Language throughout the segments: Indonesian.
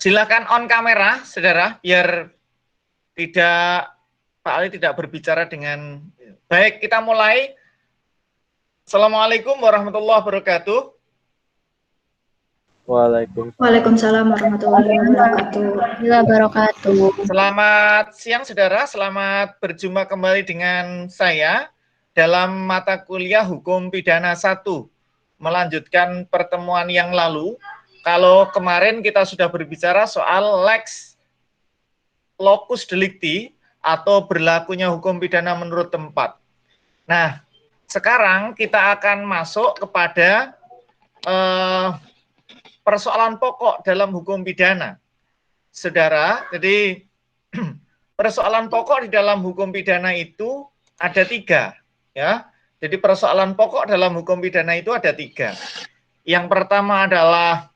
Silakan on kamera, saudara, biar tidak Pak Ali tidak berbicara dengan baik. Kita mulai. Assalamualaikum warahmatullahi wabarakatuh. Waalaikumsalam warahmatullahi wabarakatuh. Selamat siang, saudara. Selamat berjumpa kembali dengan saya dalam mata kuliah Hukum Pidana 1. Melanjutkan pertemuan yang lalu. Kalau kemarin kita sudah berbicara soal lex locus delicti atau berlakunya hukum pidana menurut tempat. Nah, sekarang kita akan masuk kepada persoalan pokok dalam hukum pidana. Saudara, jadi persoalan pokok di dalam hukum pidana itu ada 3. Ya. Jadi persoalan pokok dalam hukum pidana itu ada 3. Yang pertama adalah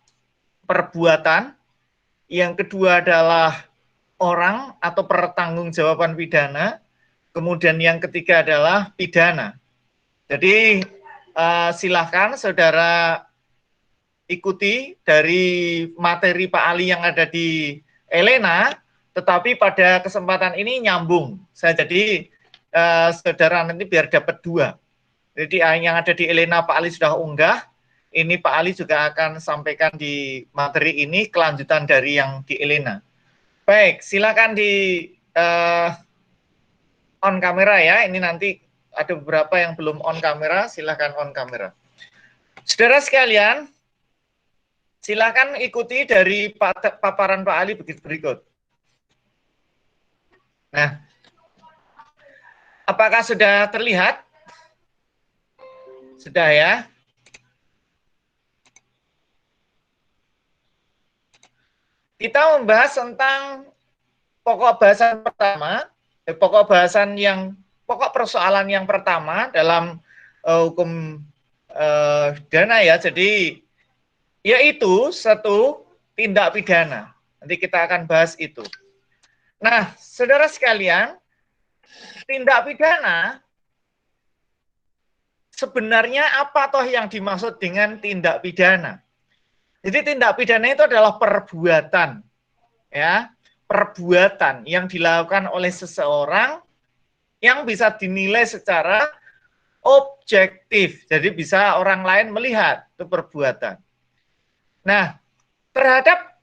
perbuatan, yang kedua adalah orang atau pertanggungjawaban pidana, kemudian yang ketiga adalah pidana. Jadi silakan saudara ikuti dari materi Pak Ali yang ada di Elena, tetapi pada kesempatan ini nyambung. Jadi saudara nanti biar dapat 2. Jadi yang ada di Elena Pak Ali sudah unggah, ini Pak Ali juga akan sampaikan di materi ini kelanjutan dari yang di Elena. Baik, silakan di on kamera ya. Ini nanti ada beberapa yang belum on kamera, silakan on kamera. Saudara sekalian, silakan ikuti dari paparan Pak Ali berikut. Nah, apakah sudah terlihat? Sudah ya? Kita membahas tentang pokok bahasan pertama, pokok persoalan yang pertama dalam hukum pidana ya. Jadi yaitu satu tindak pidana. Nanti kita akan bahas itu. Nah, saudara sekalian, tindak pidana sebenarnya apa toh yang dimaksud dengan tindak pidana? Jadi tindak pidana itu adalah perbuatan, ya, perbuatan yang dilakukan oleh seseorang yang bisa dinilai secara objektif. Jadi bisa orang lain melihat itu perbuatan. Nah, terhadap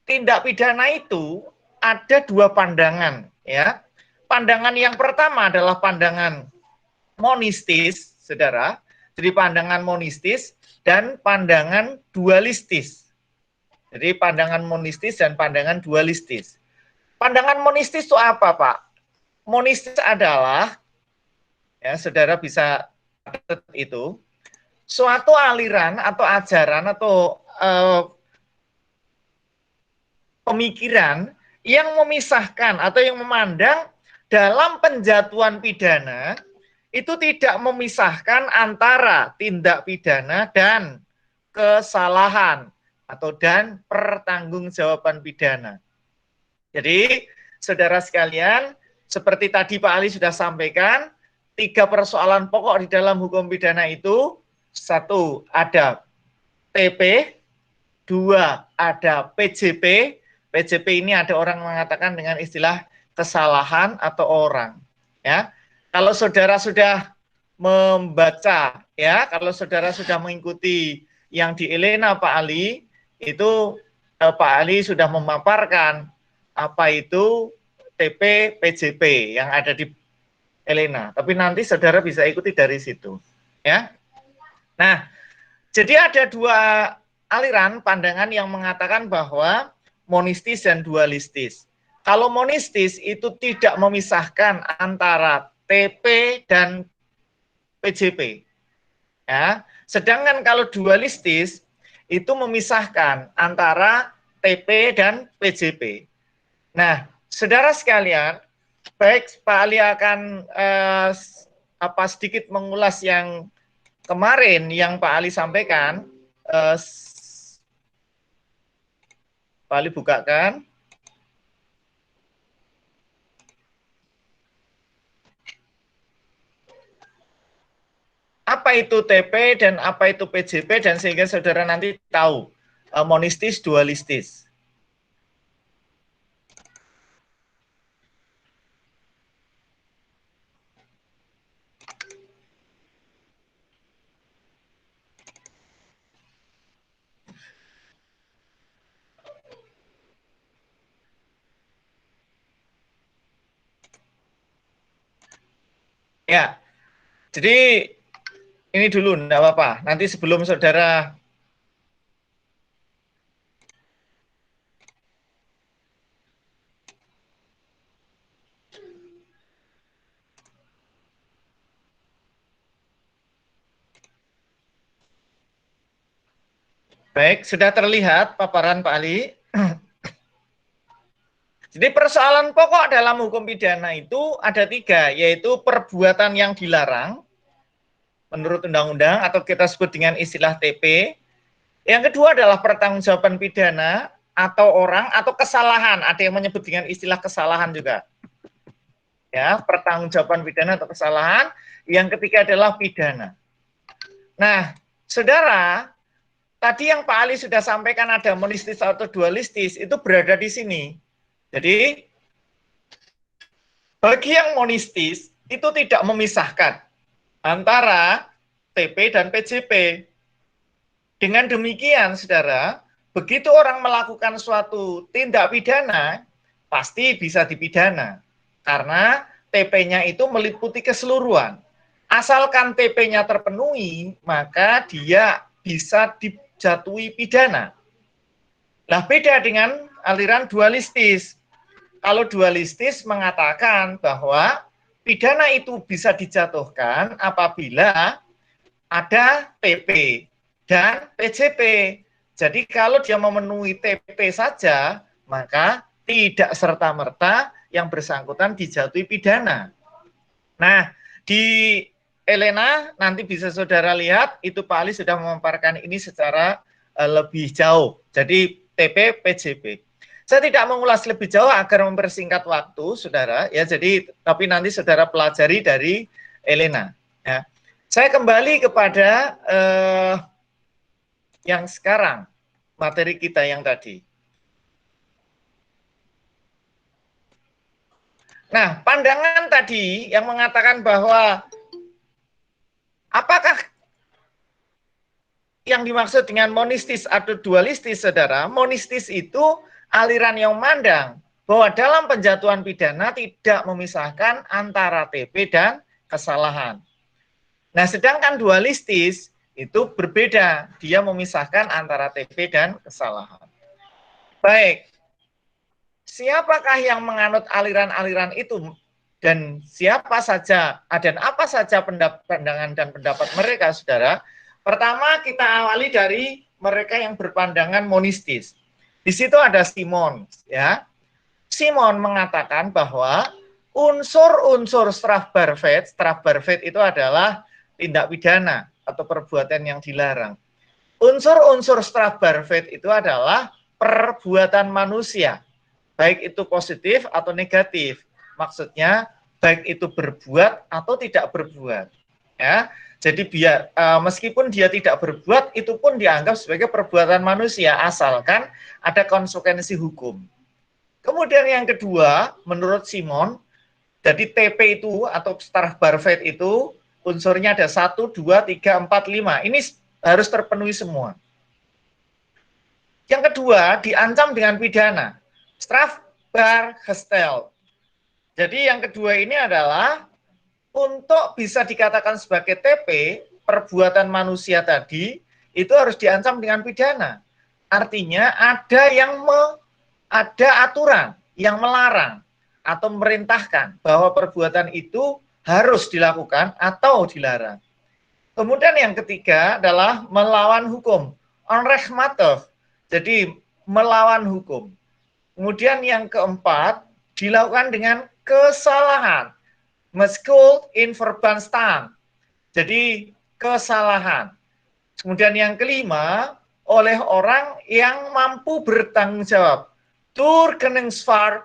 tindak pidana itu ada 2 pandangan, ya. Pandangan yang pertama adalah pandangan monistis, saudara. Jadi pandangan monistis dan pandangan dualistis. Jadi pandangan monistis dan pandangan dualistis. Pandangan monistis itu apa, Pak? Monistis adalah, ya saudara bisa catat itu, suatu aliran atau ajaran atau pemikiran yang memisahkan atau yang memandang dalam penjatuhan pidana itu tidak memisahkan antara tindak pidana dan kesalahan atau dan pertanggungjawaban pidana. Jadi, saudara sekalian, seperti tadi Pak Ali sudah sampaikan, 3 persoalan pokok di dalam hukum pidana itu, 1 ada TP, 2 ada PJP. PJP ini ada orang mengatakan dengan istilah kesalahan atau orang, ya. Kalau saudara sudah membaca, ya, kalau saudara sudah mengikuti yang di Elena Pak Ali, itu Pak Ali sudah memaparkan apa itu TP PJP yang ada di Elena. Tapi nanti saudara bisa ikuti dari situ, ya. Nah, jadi ada 2 aliran pandangan yang mengatakan bahwa monistis dan dualistis. Kalau monistis itu tidak memisahkan antara TP dan PJP. Ya. Sedangkan kalau dualistis itu memisahkan antara TP dan PJP. Nah, saudara sekalian, baik Pak Ali akan sedikit mengulas yang kemarin yang Pak Ali sampaikan. Pak Ali bukakan. Apa itu TP dan apa itu PJP dan sehingga saudara nanti tahu monistis, dualistis. Ya, jadi ini dulu, enggak apa-apa. Nanti sebelum saudara baik, sudah terlihat paparan Pak Ali. Jadi persoalan pokok dalam hukum pidana itu ada 3, yaitu perbuatan yang dilarang menurut undang-undang atau kita sebut dengan istilah TP. Yang kedua adalah pertanggungjawaban pidana atau orang atau kesalahan. Ada yang menyebut dengan istilah kesalahan juga. Ya, pertanggungjawaban pidana atau kesalahan. Yang ketiga adalah pidana. Nah, saudara, tadi yang Pak Ali sudah sampaikan ada monistis atau dualistis, itu berada di sini. Jadi, bagi yang monistis, itu tidak memisahkan antara TP dan PJP. Dengan demikian, saudara, begitu orang melakukan suatu tindak pidana, pasti bisa dipidana. Karena TP-nya itu meliputi keseluruhan. Asalkan TP-nya terpenuhi, maka dia bisa dijatuhi pidana. Nah, beda dengan aliran dualistis. Kalau dualistis mengatakan bahwa pidana itu bisa dijatuhkan apabila ada TP dan PJP. Jadi kalau dia memenuhi TP saja, maka tidak serta-merta yang bersangkutan dijatuhi pidana. Nah, di Elena nanti bisa saudara lihat, itu Pak Ali sudah memaparkan ini secara lebih jauh. Jadi TP, PJP. Saya tidak mengulas lebih jauh agar mempersingkat waktu, saudara. Ya, jadi tapi nanti saudara pelajari dari Elena. Ya. Saya kembali kepada yang sekarang, materi kita yang tadi. Nah, pandangan tadi yang mengatakan bahwa apakah yang dimaksud dengan monistis atau dualistis, saudara? Monistis itu aliran yang memandang bahwa dalam penjatuhan pidana tidak memisahkan antara TP dan kesalahan. Nah, sedangkan dualistis itu berbeda, dia memisahkan antara TP dan kesalahan. Baik, siapakah yang menganut aliran-aliran itu dan siapa saja dan apa saja pandangan dan pendapat mereka, saudara? Pertama kita awali dari mereka yang berpandangan monistis. Di situ ada Simon, ya. Simon mengatakan bahwa unsur-unsur strafbarvet itu adalah tindak pidana atau perbuatan yang dilarang. Unsur-unsur strafbarvet itu adalah perbuatan manusia, baik itu positif atau negatif. Maksudnya baik itu berbuat atau tidak berbuat. Ya, jadi meskipun dia tidak berbuat, itu pun dianggap sebagai perbuatan manusia asalkan ada konsekuensi hukum. Kemudian yang kedua, menurut Simon, jadi TP itu atau strafbarvet itu unsurnya ada 1, 2, 3, 4, 5. Ini harus terpenuhi semua. Yang kedua, diancam dengan pidana. Strafbargestel. Jadi yang kedua ini adalah untuk bisa dikatakan sebagai TP, perbuatan manusia tadi, itu harus diancam dengan pidana. Artinya ada aturan yang melarang atau memerintahkan bahwa perbuatan itu harus dilakukan atau dilarang. Kemudian yang ketiga adalah melawan hukum, onrechtmatig, jadi melawan hukum. Kemudian yang keempat dilakukan dengan kesalahan, misskuld in verband staan, jadi kesalahan. Kemudian yang kelima, oleh orang yang mampu bertanggung jawab, toekenningsvaar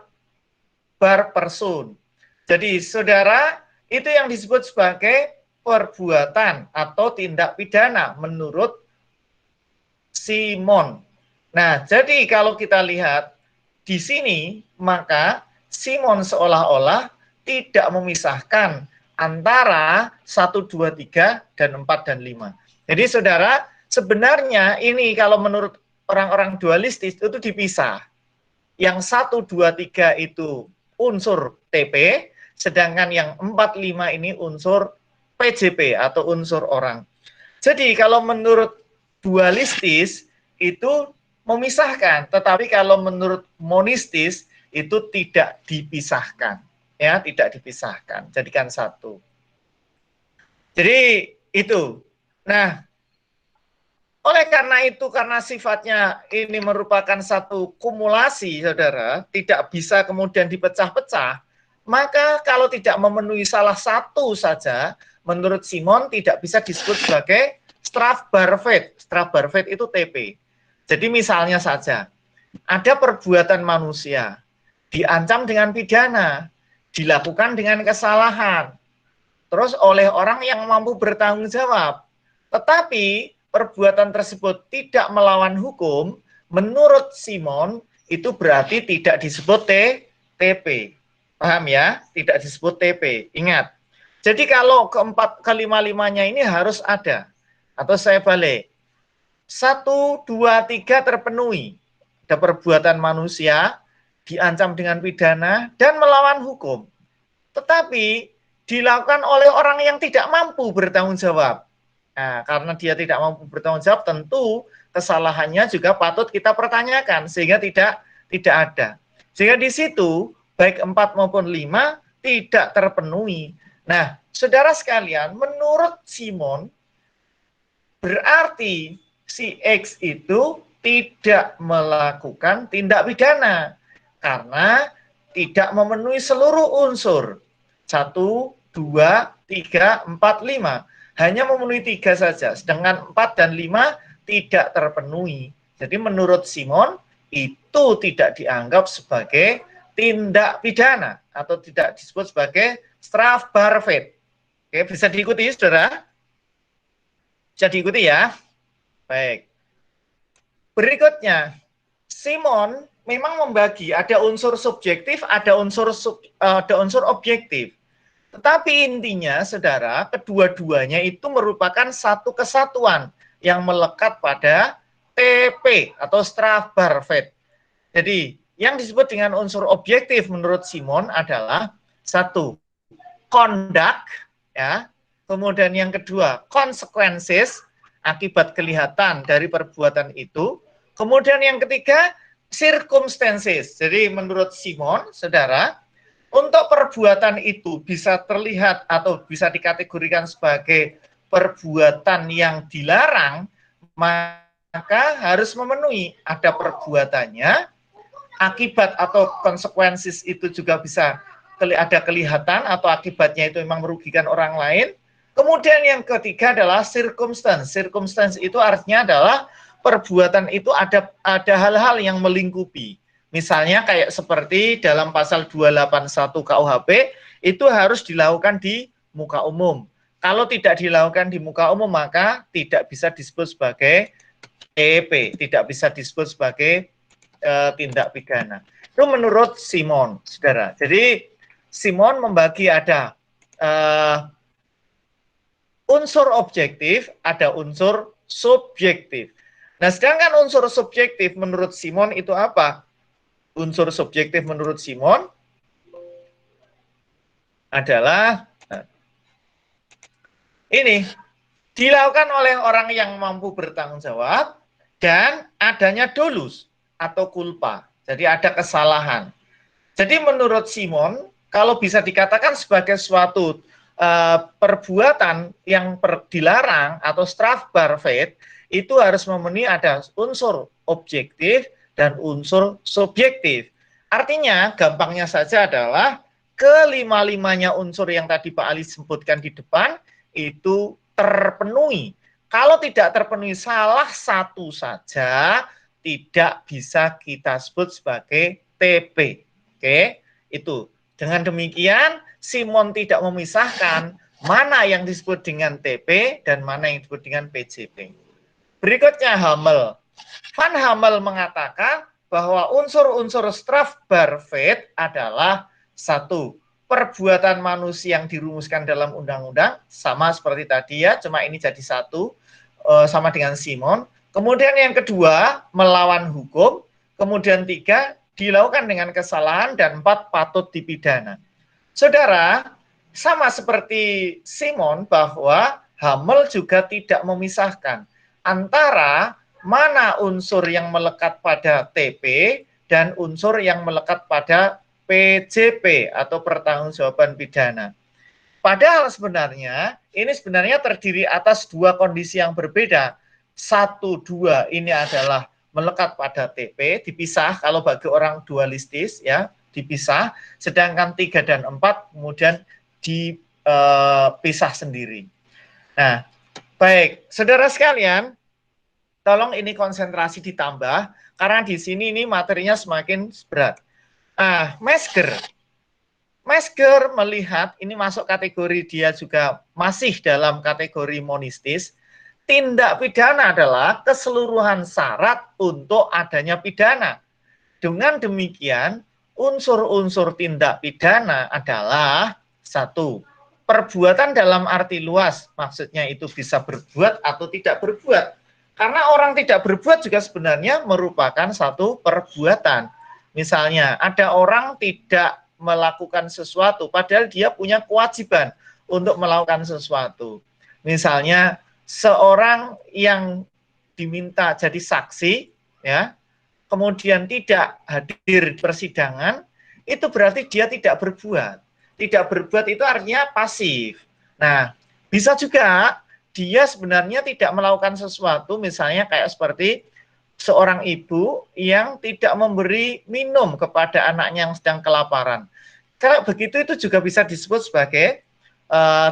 per persoon. Jadi saudara, itu yang disebut sebagai perbuatan atau tindak pidana menurut Simon. Nah, jadi kalau kita lihat di sini, maka Simon seolah-olah tidak memisahkan antara 1, 2, 3, dan 4, dan 5. Jadi saudara, sebenarnya ini kalau menurut orang-orang dualistis itu dipisah. Yang 1, 2, 3 itu unsur TP, sedangkan yang 4, 5 ini unsur PJP atau unsur orang. Jadi kalau menurut dualistis itu memisahkan, tetapi kalau menurut monistis itu tidak dipisahkan, ya, tidak dipisahkan, jadikan satu. Jadi itu. Nah, oleh karena itu, karena sifatnya ini merupakan satu kumulasi, saudara, tidak bisa kemudian dipecah-pecah, maka kalau tidak memenuhi salah satu saja, menurut Simon tidak bisa disebut sebagai Strafbarfeit. Strafbarfeit itu TP. Jadi misalnya saja, ada perbuatan manusia, diancam dengan pidana, dilakukan dengan kesalahan, terus oleh orang yang mampu bertanggung jawab. Tetapi perbuatan tersebut tidak melawan hukum, menurut Simon itu berarti tidak disebut TP. Paham ya? Tidak disebut TP. Ingat. Jadi kalau keempat, kelima-limanya ini harus ada. Atau saya balik. 1, 2, 3 terpenuhi. Ada perbuatan manusia, diancam dengan pidana, dan melawan hukum. Tetapi dilakukan oleh orang yang tidak mampu bertanggung jawab. Nah, karena dia tidak mampu bertanggung jawab, tentu kesalahannya juga patut kita pertanyakan sehingga tidak ada. Sehingga di situ baik 4 maupun 5 tidak terpenuhi. Nah, saudara sekalian, menurut Simon berarti si X itu tidak melakukan tindak pidana karena tidak memenuhi seluruh unsur. 1, 2, 3, 4, 5. Hanya memenuhi 3 saja, sedangkan 4 dan 5 tidak terpenuhi. Jadi menurut Simon, itu tidak dianggap sebagai tindak pidana atau tidak disebut sebagai Strafbarfeit. Oke, bisa diikuti, saudara? Bisa diikuti ya? Baik. Berikutnya, Simon memang membagi ada unsur subjektif, ada unsur objektif. Tetapi intinya, saudara, kedua-duanya itu merupakan satu kesatuan yang melekat pada TP atau Strafbarfeit. Jadi, yang disebut dengan unsur objektif menurut Simon adalah satu, conduct, ya. Kemudian yang kedua, consequences, akibat kelihatan dari perbuatan itu. Kemudian yang ketiga, circumstances. Jadi menurut Simon, saudara, untuk perbuatan itu bisa terlihat atau bisa dikategorikan sebagai perbuatan yang dilarang, maka harus memenuhi ada perbuatannya, akibat atau konsekuensi itu juga bisa ada kelihatan atau akibatnya itu memang merugikan orang lain. Kemudian yang ketiga adalah circumstance. Circumstance itu artinya adalah perbuatan itu ada hal-hal yang melingkupi. Misalnya kayak seperti dalam pasal 281 KUHP itu harus dilakukan di muka umum. Kalau tidak dilakukan di muka umum maka tidak bisa disebut sebagai TP, tidak bisa disebut sebagai tindak pidana. Itu menurut Simon, saudara. Jadi Simon membagi ada unsur objektif, ada unsur subjektif. Nah, sedangkan unsur subjektif menurut Simon itu apa? Unsur subjektif menurut Simon adalah ini dilakukan oleh orang yang mampu bertanggung jawab dan adanya dolus atau culpa. Jadi ada kesalahan. Jadi menurut Simon, kalau bisa dikatakan sebagai suatu perbuatan yang dilarang atau Strafbarfeit, itu harus memenuhi ada unsur objektif dan unsur subjektif. Artinya, gampangnya saja adalah kelima-limanya unsur yang tadi Pak Ali sebutkan di depan, itu terpenuhi. Kalau tidak terpenuhi salah satu saja, tidak bisa kita sebut sebagai TP. Oke, itu. Dengan demikian, Simon tidak memisahkan mana yang disebut dengan TP dan mana yang disebut dengan PJP. Berikutnya Hamel. Van Hammel mengatakan bahwa unsur-unsur Strafbarkeit adalah satu, perbuatan manusia yang dirumuskan dalam undang-undang, sama seperti tadi ya, cuma ini jadi satu, sama dengan Simon. Kemudian yang kedua, melawan hukum. Kemudian tiga, dilakukan dengan kesalahan. Dan empat, patut dipidana. Saudara, sama seperti Simon bahwa Hammel juga tidak memisahkan antara mana unsur yang melekat pada TP dan unsur yang melekat pada PJP atau pertanggungjawaban pidana. Padahal sebenarnya ini sebenarnya terdiri atas dua kondisi yang berbeda. Satu, dua ini adalah melekat pada TP, dipisah kalau bagi orang dualistis ya, dipisah, sedangkan 3 dan 4 kemudian dipisah sendiri. Nah, baik, saudara sekalian, tolong ini konsentrasi ditambah, karena di sini ini materinya semakin berat. Mesker melihat, ini masuk kategori dia juga masih dalam kategori monistis, tindak pidana adalah keseluruhan syarat untuk adanya pidana. Dengan demikian, unsur-unsur tindak pidana adalah satu, perbuatan dalam arti luas, maksudnya itu bisa berbuat atau tidak berbuat. Karena orang tidak berbuat juga sebenarnya merupakan satu perbuatan. Misalnya, ada orang tidak melakukan sesuatu, padahal dia punya kewajiban untuk melakukan sesuatu. Misalnya, seorang yang diminta jadi saksi, ya, kemudian tidak hadir di persidangan, itu berarti dia tidak berbuat. Tidak berbuat itu artinya pasif. Nah, bisa juga dia sebenarnya tidak melakukan sesuatu, misalnya kayak seperti seorang ibu yang tidak memberi minum kepada anaknya yang sedang kelaparan. Kalau begitu itu juga bisa disebut sebagai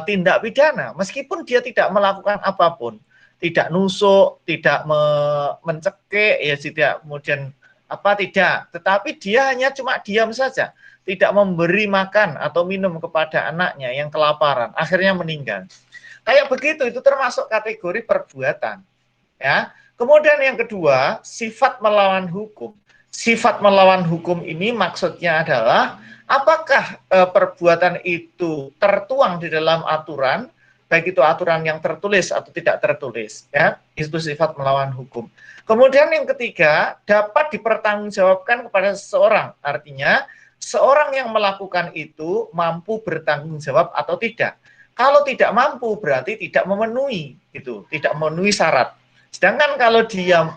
tindak pidana, meskipun dia tidak melakukan apapun, tidak nusuk, tidak mencekik, ya tidak kemudian tidak, tetapi dia hanya cuma diam saja, tidak memberi makan atau minum kepada anaknya yang kelaparan, akhirnya meninggal. Kayak begitu itu termasuk kategori perbuatan, ya. Kemudian yang kedua, sifat melawan hukum. Sifat melawan hukum ini maksudnya adalah apakah perbuatan itu tertuang di dalam aturan, baik itu aturan yang tertulis atau tidak tertulis, ya. Itu sifat melawan hukum. Kemudian yang ketiga, dapat dipertanggungjawabkan kepada seseorang. Artinya, seorang yang melakukan itu mampu bertanggung jawab atau tidak. Kalau tidak mampu berarti tidak memenuhi, gitu, tidak memenuhi syarat. Sedangkan kalau dia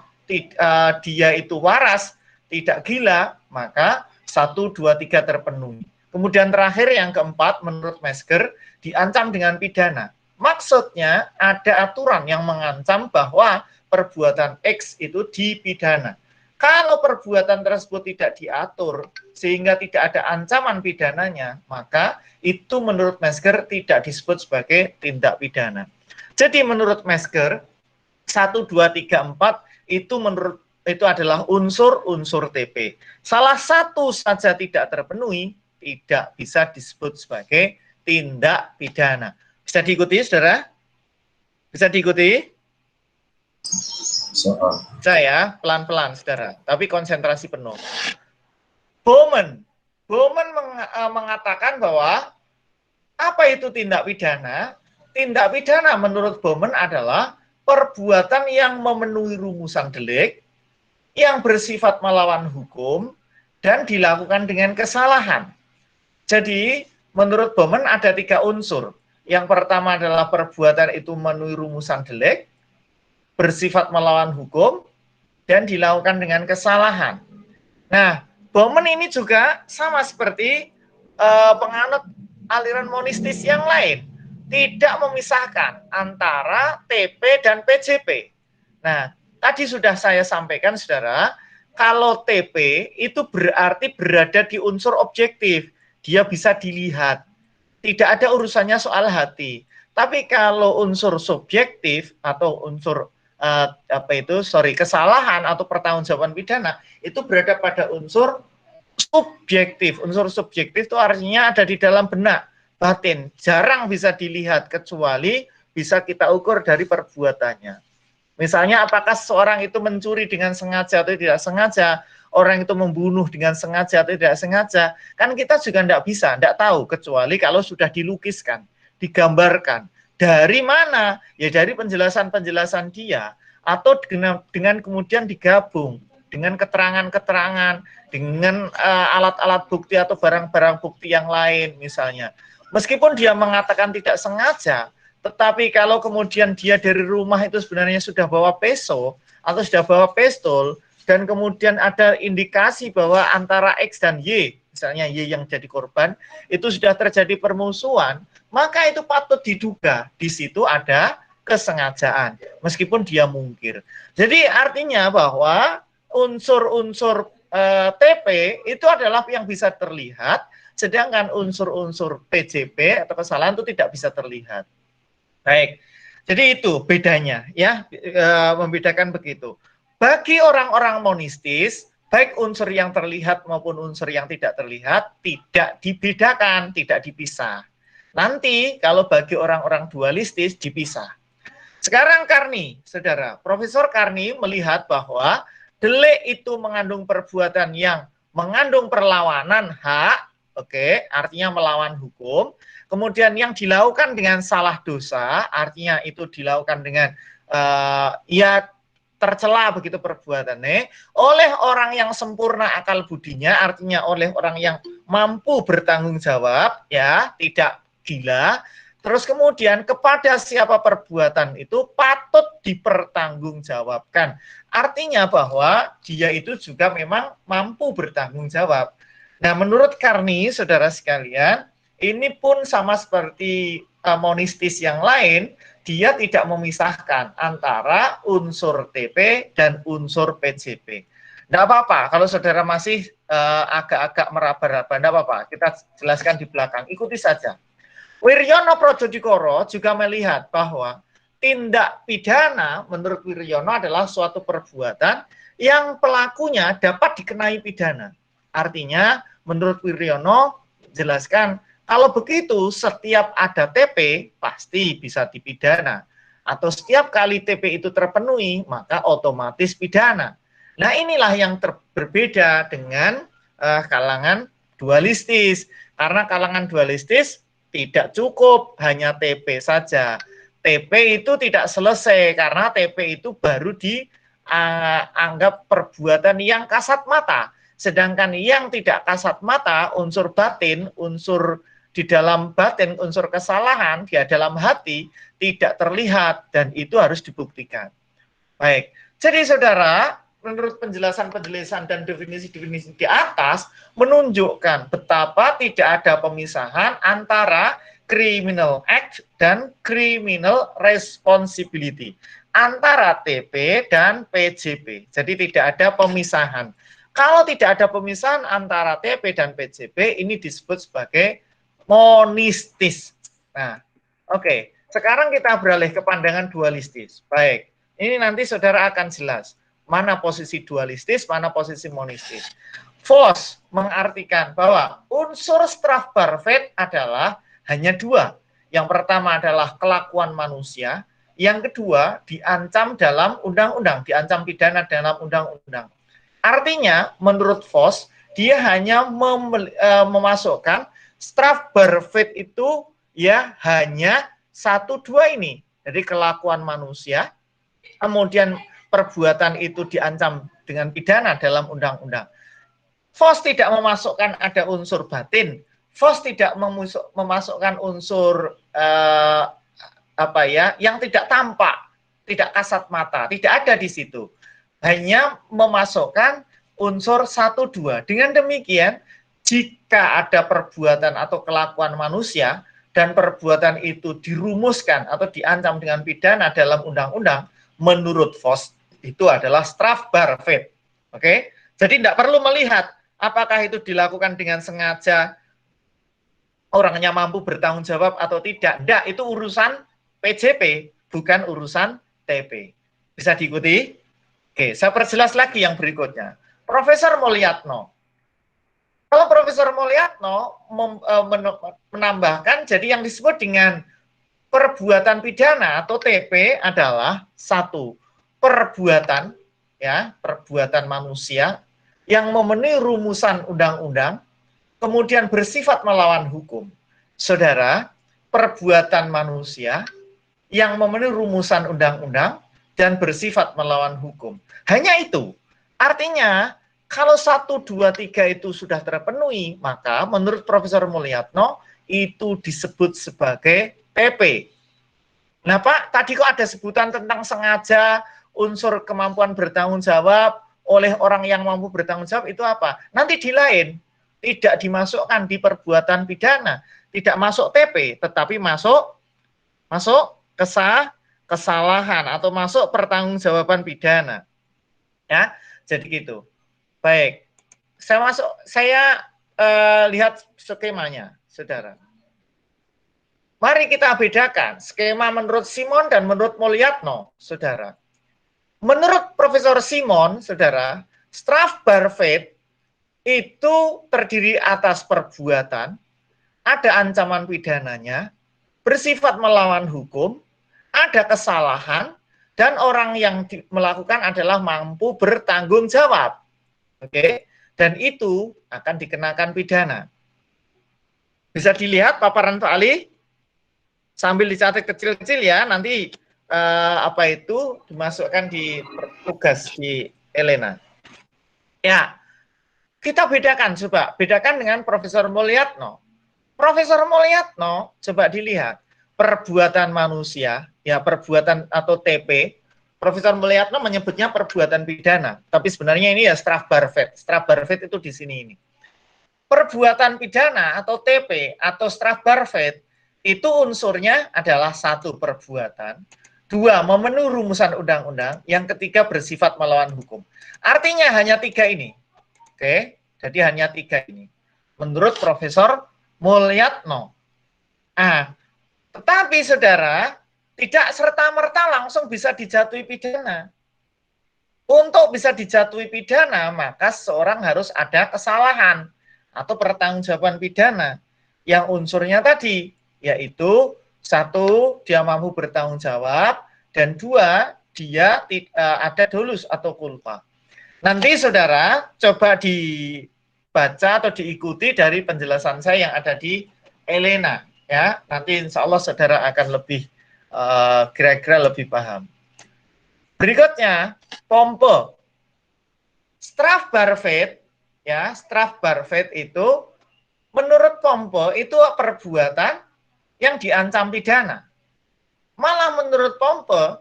itu waras, tidak gila, maka 1, 2, 3 terpenuhi. Kemudian terakhir yang keempat, menurut Mesker, diancam dengan pidana. Maksudnya ada aturan yang mengancam bahwa perbuatan X itu dipidana. Kalau perbuatan tersebut tidak diatur sehingga tidak ada ancaman pidananya, maka itu menurut Mesker tidak disebut sebagai tindak pidana. Jadi menurut Mesker, 1, 2, 3, 4 itu adalah unsur-unsur TP. Salah satu saja tidak terpenuhi, tidak bisa disebut sebagai tindak pidana. Bisa diikuti, saudara? Bisa diikuti? Bisa ya, pelan-pelan, saudara. Tapi konsentrasi penuh. Bowman mengatakan bahwa apa itu tindak pidana? Tindak pidana menurut Bowman adalah perbuatan yang memenuhi rumusan delik, yang bersifat melawan hukum, dan dilakukan dengan kesalahan. Jadi, menurut Bowman ada 3 unsur. Yang pertama adalah perbuatan itu memenuhi rumusan delik, bersifat melawan hukum, dan dilakukan dengan kesalahan. Nah, Bowman ini juga sama seperti penganut aliran monistis yang lain, tidak memisahkan antara TP dan PJP. Nah, tadi sudah saya sampaikan, saudara, kalau TP itu berarti berada di unsur objektif, dia bisa dilihat, tidak ada urusannya soal hati. Tapi kalau unsur subjektif atau unsur kesalahan atau pertanggungjawaban pidana, itu berada pada unsur subjektif. Unsur subjektif itu artinya ada di dalam benak, batin, jarang bisa dilihat kecuali bisa kita ukur dari perbuatannya. Misalnya apakah seorang itu mencuri dengan sengaja atau tidak sengaja, orang itu membunuh dengan sengaja atau tidak sengaja, kan kita juga tidak bisa, tidak tahu, kecuali kalau sudah dilukiskan, digambarkan. Dari mana? Ya dari penjelasan-penjelasan dia, atau dengan kemudian digabung dengan keterangan-keterangan, dengan alat-alat bukti atau barang-barang bukti yang lain misalnya. Meskipun dia mengatakan tidak sengaja, tetapi kalau kemudian dia dari rumah itu sebenarnya sudah bawa peso atau sudah bawa pistol, dan kemudian ada indikasi bahwa antara X dan Y, misalnya Y yang jadi korban, itu sudah terjadi permusuhan, maka itu patut diduga di situ ada kesengajaan, meskipun dia mungkir. Jadi artinya bahwa unsur-unsur TP itu adalah yang bisa terlihat, sedangkan unsur-unsur PJP atau kesalahan itu tidak bisa terlihat. Baik, jadi itu bedanya ya, membedakan begitu. Bagi orang-orang monistis, baik unsur yang terlihat maupun unsur yang tidak terlihat tidak dibedakan, tidak dipisah. Nanti kalau bagi orang-orang dualistis dipisah. Sekarang Karni, saudara, Profesor Karni melihat bahwa delik itu mengandung perbuatan yang mengandung perlawanan hak, oke, artinya melawan hukum. Kemudian yang dilakukan dengan salah dosa, artinya itu dilakukan dengan ya tercela begitu perbuatannya, oleh orang yang sempurna akal budinya, artinya oleh orang yang mampu bertanggung jawab, ya, tidak gila. Terus kemudian kepada siapa perbuatan itu patut dipertanggungjawabkan. Artinya bahwa dia itu juga memang mampu bertanggung jawab. Nah, menurut Karni, saudara sekalian, ini pun sama seperti monistis yang lain, dia tidak memisahkan antara unsur TP dan unsur PJP. Tidak apa-apa, kalau saudara masih agak-agak meraba-raba, tidak apa-apa, kita jelaskan di belakang, ikuti saja. Wiryono Prodjodikoro juga melihat bahwa tindak pidana menurut Wiryono adalah suatu perbuatan yang pelakunya dapat dikenai pidana. Artinya menurut Wiryono jelaskan kalau begitu setiap ada TP pasti bisa dipidana. Atau setiap kali TP itu terpenuhi maka otomatis pidana. Nah inilah yang berbeda dengan kalangan dualistis. Karena kalangan dualistis tidak cukup hanya TP saja. TP itu tidak selesai karena TP itu baru dianggap perbuatan yang kasat mata. Sedangkan yang tidak kasat mata, unsur batin, unsur di dalam batin, unsur kesalahan di dalam hati tidak terlihat dan itu harus dibuktikan. Baik, jadi saudara, menurut penjelasan-penjelasan dan definisi-definisi di atas menunjukkan betapa tidak ada pemisahan antara criminal act dan criminal responsibility antara TP dan PJP. Jadi tidak ada pemisahan. Kalau tidak ada pemisahan antara TP dan PJP, ini disebut sebagai monistis. Nah, oke. Sekarang kita beralih ke pandangan dualistis. Baik, ini nanti saudara akan jelas mana posisi dualistis, mana posisi monistis. Vos mengartikan bahwa unsur strafbarvet adalah hanya dua. Yang pertama adalah kelakuan manusia, yang kedua diancam dalam undang-undang, diancam pidana dalam undang-undang. Artinya, menurut Vos, dia hanya memasukkan strafbarvet itu ya hanya satu dua ini. Jadi kelakuan manusia, kemudian perbuatan itu diancam dengan pidana dalam undang-undang. Vos tidak memasukkan ada unsur batin. Vos tidak memasukkan unsur apa ya yang tidak tampak, tidak kasat mata, tidak ada di situ. Hanya memasukkan unsur 1-2. Dengan demikian, jika ada perbuatan atau kelakuan manusia dan perbuatan itu dirumuskan atau diancam dengan pidana dalam undang-undang, menurut Vos itu adalah strafbarvet. Oke? Jadi tidak perlu melihat apakah itu dilakukan dengan sengaja, orangnya mampu bertanggung jawab atau tidak. Tidak, itu urusan PJP, bukan urusan TP. Bisa diikuti? Oke, saya perjelas lagi yang berikutnya. Profesor Mulyatno. Kalau Profesor Mulyatno menambahkan, jadi yang disebut dengan perbuatan pidana atau TP adalah satu, perbuatan, ya, perbuatan manusia yang memenuhi rumusan undang-undang, kemudian bersifat melawan hukum. Saudara, perbuatan manusia yang memenuhi rumusan undang-undang dan bersifat melawan hukum. Hanya itu. Artinya, kalau 1, 2, 3 itu sudah terpenuhi, maka menurut Profesor Mulyatno, itu disebut sebagai TP. Nah Pak, tadi kok ada sebutan tentang sengaja, unsur kemampuan bertanggung jawab oleh orang yang mampu bertanggung jawab, itu apa? Nanti di lain, tidak dimasukkan di perbuatan pidana, tidak masuk TP, tetapi masuk kesalahan atau masuk pertanggungjawaban pidana. Ya, jadi gitu. Baik, saya lihat skemanya, saudara. Mari kita bedakan skema menurut Simon dan menurut Mulyatno, saudara. Menurut Profesor Simon, saudara, Strafbarvet itu terdiri atas perbuatan, ada ancaman pidananya, bersifat melawan hukum, ada kesalahan, dan orang yang melakukan adalah mampu bertanggung jawab. Oke, dan itu akan dikenakan pidana. Bisa dilihat paparan Pak Ali? Sambil dicatat kecil-kecil ya, nanti apa itu dimasukkan di tugas di Elena. Ya, kita bedakan, coba bedakan dengan Profesor Mulyatno. Profesor Mulyatno, coba dilihat perbuatan manusia, ya perbuatan atau TP. Profesor Mulyatno menyebutnya perbuatan pidana, tapi sebenarnya ini ya Strafbarvet. Strafbarvet itu di sini ini. Perbuatan pidana atau TP atau Strafbarvet itu unsurnya adalah 1, perbuatan, 2, memenuhi rumusan undang-undang, yang ketiga bersifat melawan hukum. Artinya hanya 3 ini. Oke, jadi hanya 3 ini. Menurut Profesor Mulyatno. Tetapi saudara, tidak serta-merta langsung bisa dijatuhi pidana. Untuk bisa dijatuhi pidana, maka seorang harus ada kesalahan atau pertanggungjawaban pidana yang unsurnya tadi, yaitu 1, dia mampu bertanggung jawab, dan 2, dia ada dolus atau culpa. Nanti saudara coba dibaca atau diikuti dari penjelasan saya yang ada di Elena, ya. Nanti insya Allah saudara akan lebih kira-kira lebih paham. Berikutnya, pompe. Strafbarvet, ya, Strafbarvet itu menurut pompe itu perbuatan yang diancam pidana. Malah menurut pompe,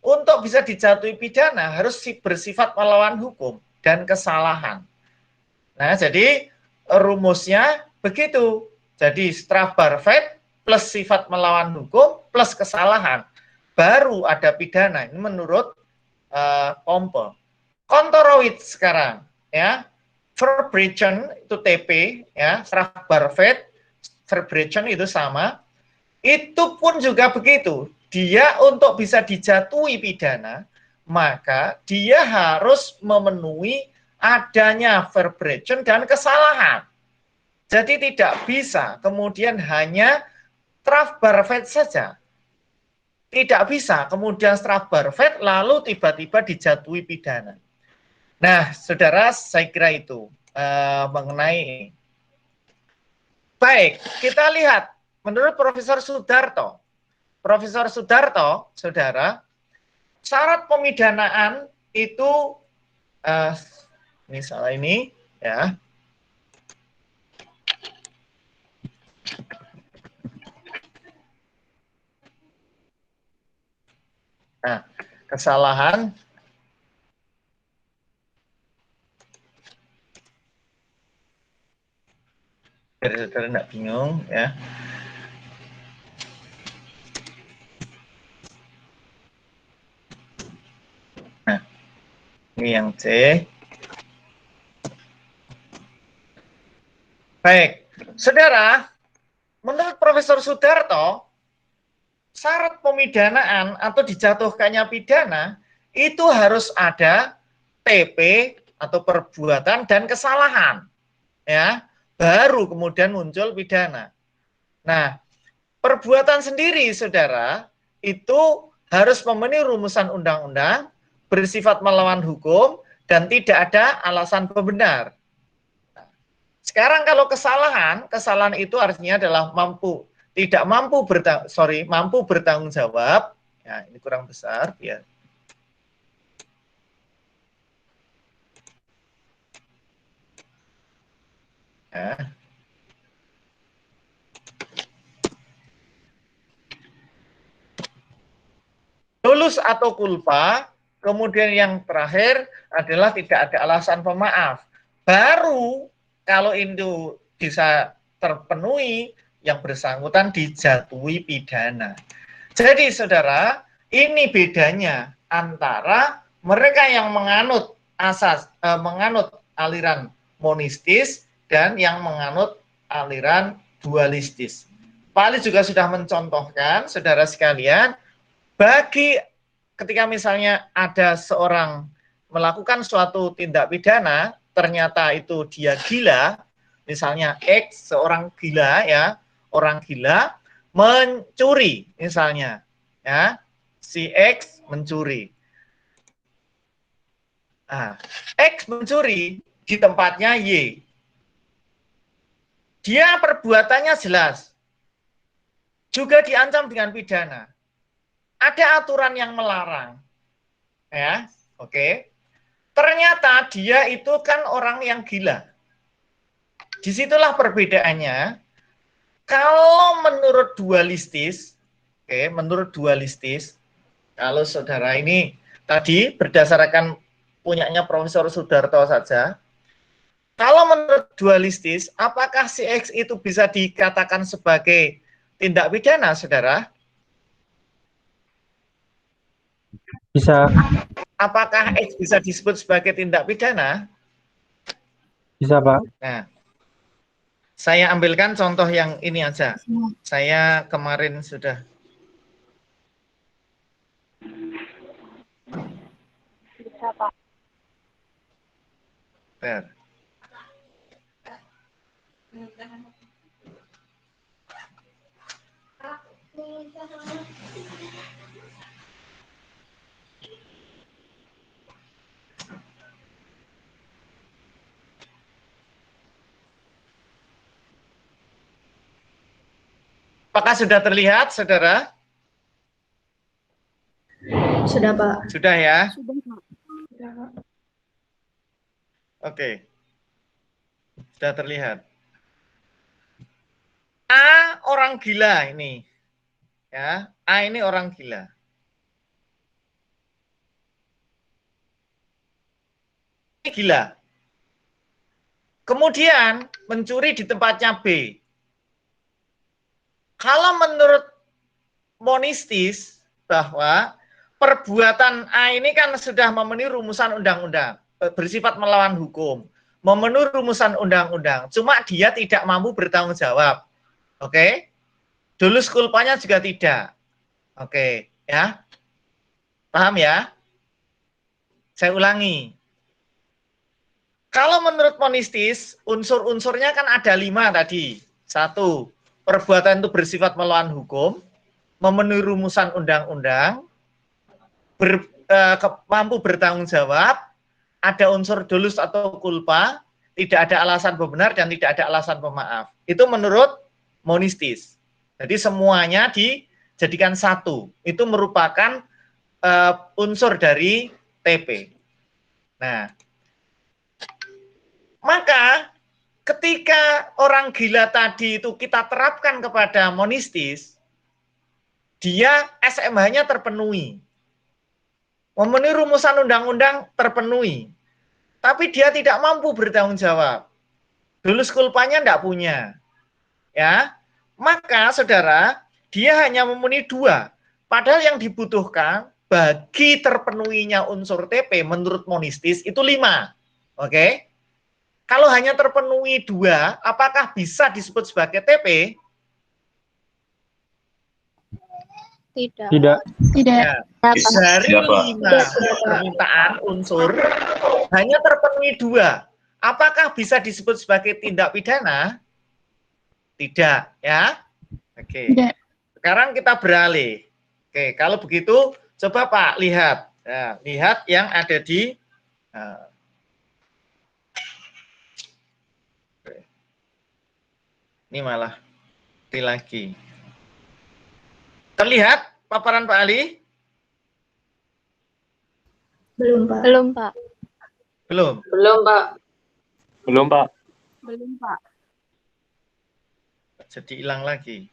untuk bisa dijatuhi pidana harus bersifat melawan hukum dan kesalahan. Nah, jadi rumusnya begitu. Jadi Strafbarvet plus sifat melawan hukum plus kesalahan, baru ada pidana. Ini menurut pompe. Kantorowicz sekarang, ya. Verbrechen itu TP, ya. Strafbarvet, Verbrechen itu sama. Itu pun juga begitu. Dia untuk bisa dijatuhi pidana, maka dia harus memenuhi adanya Verbrechen dan kesalahan. Jadi tidak bisa kemudian hanya Strafbarvet saja. Tidak bisa kemudian Strafbarvet lalu tiba-tiba dijatuhi pidana. Nah, saudara, saya kira itu mengenai. Baik, kita lihat menurut Profesor Sudarto. Profesor Sudarto, saudara, syarat pemidanaan itu ini salah ini, ya. Nah, kesalahan biar saudara tidak bingung, ya. Nah, ini yang C. Baik, saudara, menurut Profesor Sudarto, syarat pemidanaan atau dijatuhkannya pidana itu harus ada TP atau perbuatan dan kesalahan, ya, baru kemudian muncul pidana. Nah, perbuatan sendiri, saudara, itu harus memenuhi rumusan undang-undang, bersifat melawan hukum, dan tidak ada alasan pembenar. Sekarang kalau kesalahan itu artinya adalah mampu bertanggung jawab. Ya, ini kurang besar ya. Ya. Lulus atau kulpa, kemudian yang terakhir adalah tidak ada alasan pemaaf. Baru kalau itu bisa terpenuhi, yang bersangkutan dijatuhi pidana. Jadi saudara, ini bedanya antara mereka yang menganut menganut aliran monistis dan yang menganut aliran dualistis. Pak Ali juga sudah mencontohkan, saudara sekalian, bagi ketika misalnya ada seorang melakukan suatu tindak pidana, ternyata itu dia gila, misalnya X seorang gila ya, orang gila mencuri misalnya, ya, si X mencuri. Nah, X mencuri di tempatnya Y. Dia perbuatannya jelas, juga diancam dengan pidana. Ada aturan yang melarang, ya, oke. Ternyata dia itu kan orang yang gila. Disitulah perbedaannya. Kalau menurut dualistis, oke, menurut dualistis, kalau saudara ini tadi berdasarkan punyanya Profesor Sudarto saja, kalau menurut dualistis, apakah si X itu bisa dikatakan sebagai tindak pidana, saudara? Bisa. Apakah X bisa disebut sebagai tindak pidana? Bisa, Pak. Nah, saya ambilkan contoh yang ini aja. Saya kemarin sudah. Bisa, Pak. Bentar. Apakah sudah terlihat, saudara? Sudah, Pak. Sudah ya? Sudah, Pak. Oke. Sudah terlihat. A orang gila ini. Ya, A ini orang gila. Ini gila. Kemudian mencuri di tempatnya B. Kalau menurut monistis bahwa perbuatan A ini kan sudah memenuhi rumusan undang-undang, bersifat melawan hukum, memenuhi rumusan undang-undang, cuma dia tidak mampu bertanggung jawab. Oke? Dolus culpanya juga tidak. Oke, ya. Paham ya? Saya ulangi. Kalau menurut monistis, unsur-unsurnya kan ada 5 tadi. 1, perbuatan itu bersifat melawan hukum, memenuhi rumusan undang-undang, mampu bertanggung jawab, ada unsur dolus atau culpa, tidak ada alasan pembenar dan tidak ada alasan pemaaf. Itu menurut monistis. Jadi semuanya dijadikan satu. Itu merupakan unsur dari TP. Nah, maka ketika orang gila tadi itu kita terapkan kepada monistis, dia SMH-nya terpenuhi. Memenuhi rumusan undang-undang terpenuhi. Tapi dia tidak mampu bertanggung jawab. Dolus culpanya tidak punya. Ya, maka saudara, dia hanya memenuhi 2. Padahal yang dibutuhkan bagi terpenuhinya unsur TP menurut monistis itu 5. Oke? Kalau hanya terpenuhi 2, apakah bisa disebut sebagai TP? Tidak. Tidak. Tidak. Ya, dari 5 permintaan unsur hanya terpenuhi 2. Apakah bisa disebut sebagai tindak pidana? Tidak, ya. Oke. Tidak. Sekarang kita beralih. Oke, kalau begitu coba Pak lihat Nah, lihat yang ada di nah. Ini malah lagi. Terlihat paparan Pak Ali? Belum, Pak. Belum, Pak. Belum. Belum, Pak. Belum, Pak. Belum, Pak. Jadi hilang lagi.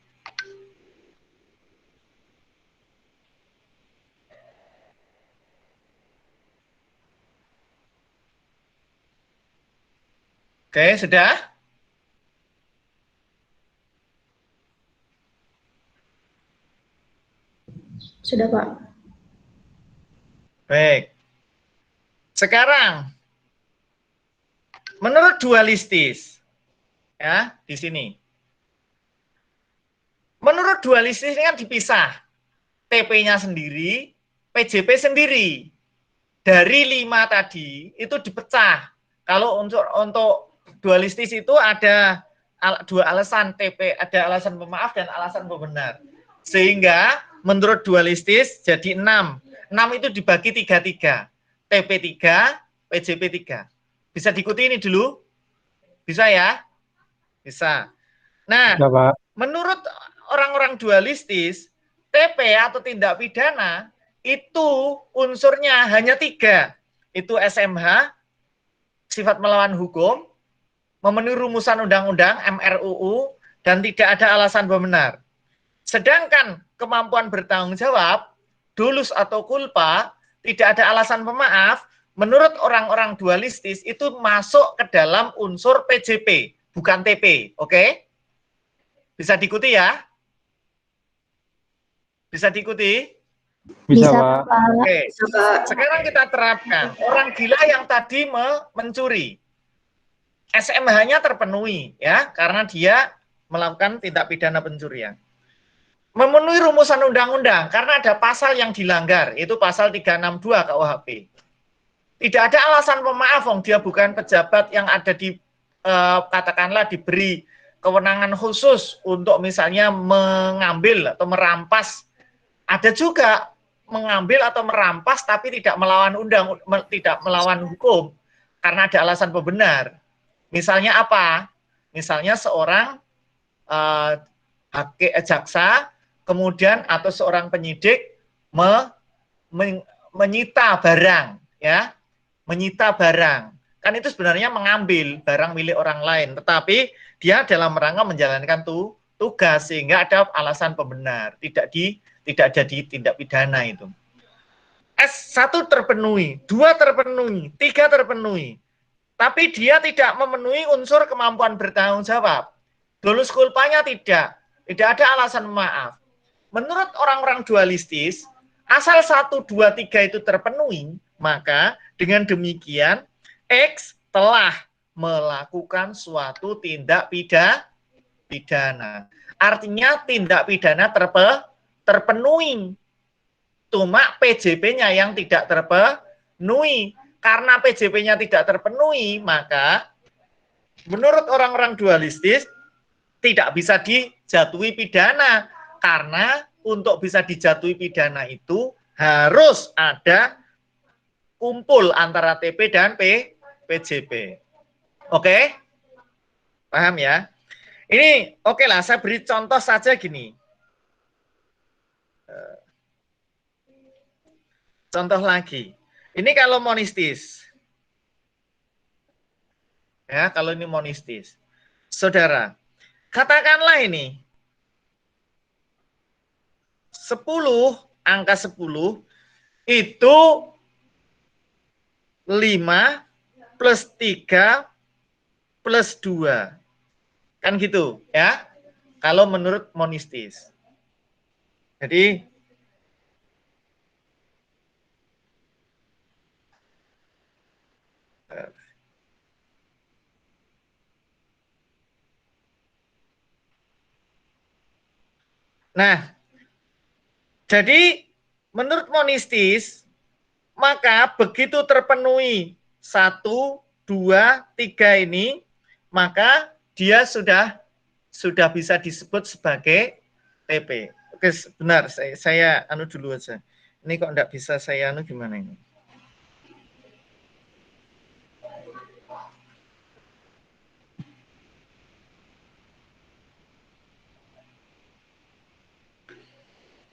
Oke, sudah? Sudah, Pak. Baik. Sekarang, menurut dualistis, ya, di sini. Menurut dualistis ini kan dipisah. TP-nya sendiri, PJP sendiri. Dari 5 tadi, itu dipecah. Kalau untuk dualistis itu ada dua alasan TP, ada alasan pemaaf dan alasan pembenar. Sehingga menurut dualistis jadi 6. 6 itu dibagi 3-3. TP 3, PJP 3. Bisa diikuti ini dulu? Bisa ya? Bisa. Nah, Bisa, Pak. menurut orang-orang dualistis, TP atau tindak pidana itu unsurnya hanya 3. Itu SMH, sifat melawan hukum, memenuhi rumusan undang-undang, MRUU, dan tidak ada alasan pembenar. Sedangkan kemampuan bertanggung jawab, dolus atau culpa, tidak ada alasan pemaaf, menurut orang-orang dualistis itu masuk ke dalam unsur PJP, bukan TP. Oke? Bisa diikuti ya? Bisa diikuti? Bisa, Pak. Oke. Bisa, Pak. Sekarang kita terapkan. Orang gila yang tadi mencuri. SMH-nya terpenuhi ya, karena dia melakukan tindak pidana pencurian. Memenuhi rumusan undang-undang karena ada pasal yang dilanggar, itu pasal 362 KUHP. Tidak ada alasan pemaaf, dia bukan pejabat yang ada di katakanlah diberi kewenangan khusus untuk misalnya mengambil atau merampas. Ada juga mengambil atau merampas tapi tidak melawan tidak melawan hukum karena ada alasan pembenar. Misalnya apa? Misalnya seorang jaksa kemudian atau seorang penyidik menyita barang, ya, menyita barang. Kan itu sebenarnya mengambil barang milik orang lain, tetapi dia dalam rangka menjalankan tugas sehingga ada alasan pembenar, tidak jadi tindak pidana itu. S1 terpenuhi, 2 terpenuhi, 3 terpenuhi. Tapi dia tidak memenuhi unsur kemampuan bertanggung jawab. Dolus culpanya tidak ada alasan maaf. Menurut orang-orang dualistis, asal 1, 2, 3 itu terpenuhi, maka dengan demikian X telah melakukan suatu tindak pidana. Artinya tindak pidana terpenuhi. Cuma PJP-nya yang tidak terpenuhi. Karena PJP-nya tidak terpenuhi, maka menurut orang-orang dualistis tidak bisa dijatuhi pidana. Karena untuk bisa dijatuhi pidana itu harus ada kumpul antara TP dan PJP. Oke? Paham ya? Ini oke lah, saya beri contoh saja gini. Contoh lagi. Ini kalau monistis. Ya, kalau ini monistis. Saudara, katakanlah ini 10, angka 10 itu 5 plus 3 plus 2. Kan gitu, ya. Kalau menurut monistis. Jadi nah, jadi menurut monistis, maka begitu terpenuhi 1, 2, 3 ini, maka dia sudah bisa disebut sebagai TP. Oke, benar. Saya dulu aja. Ini kok enggak bisa saya gimana ini?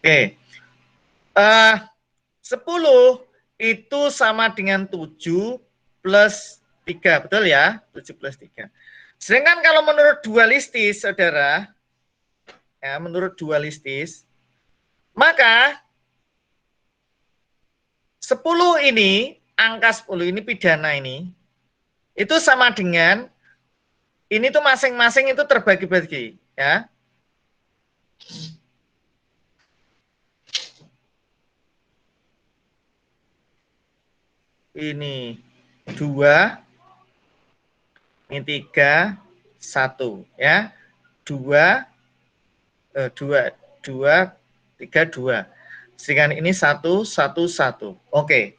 Oke. 10 itu sama dengan 7 plus 3, betul ya? 7 plus 3. Sedangkan kalau menurut dualistis, saudara, ya, menurut dualistis, maka 10 ini, angka 10 ini pidana ini, itu sama dengan, ini tuh masing-masing itu terbagi-bagi, ya. Ini 2, ini 3, 1, ya. 2, 3, 2. Sedangkan ini 1, 1, 1. Oke.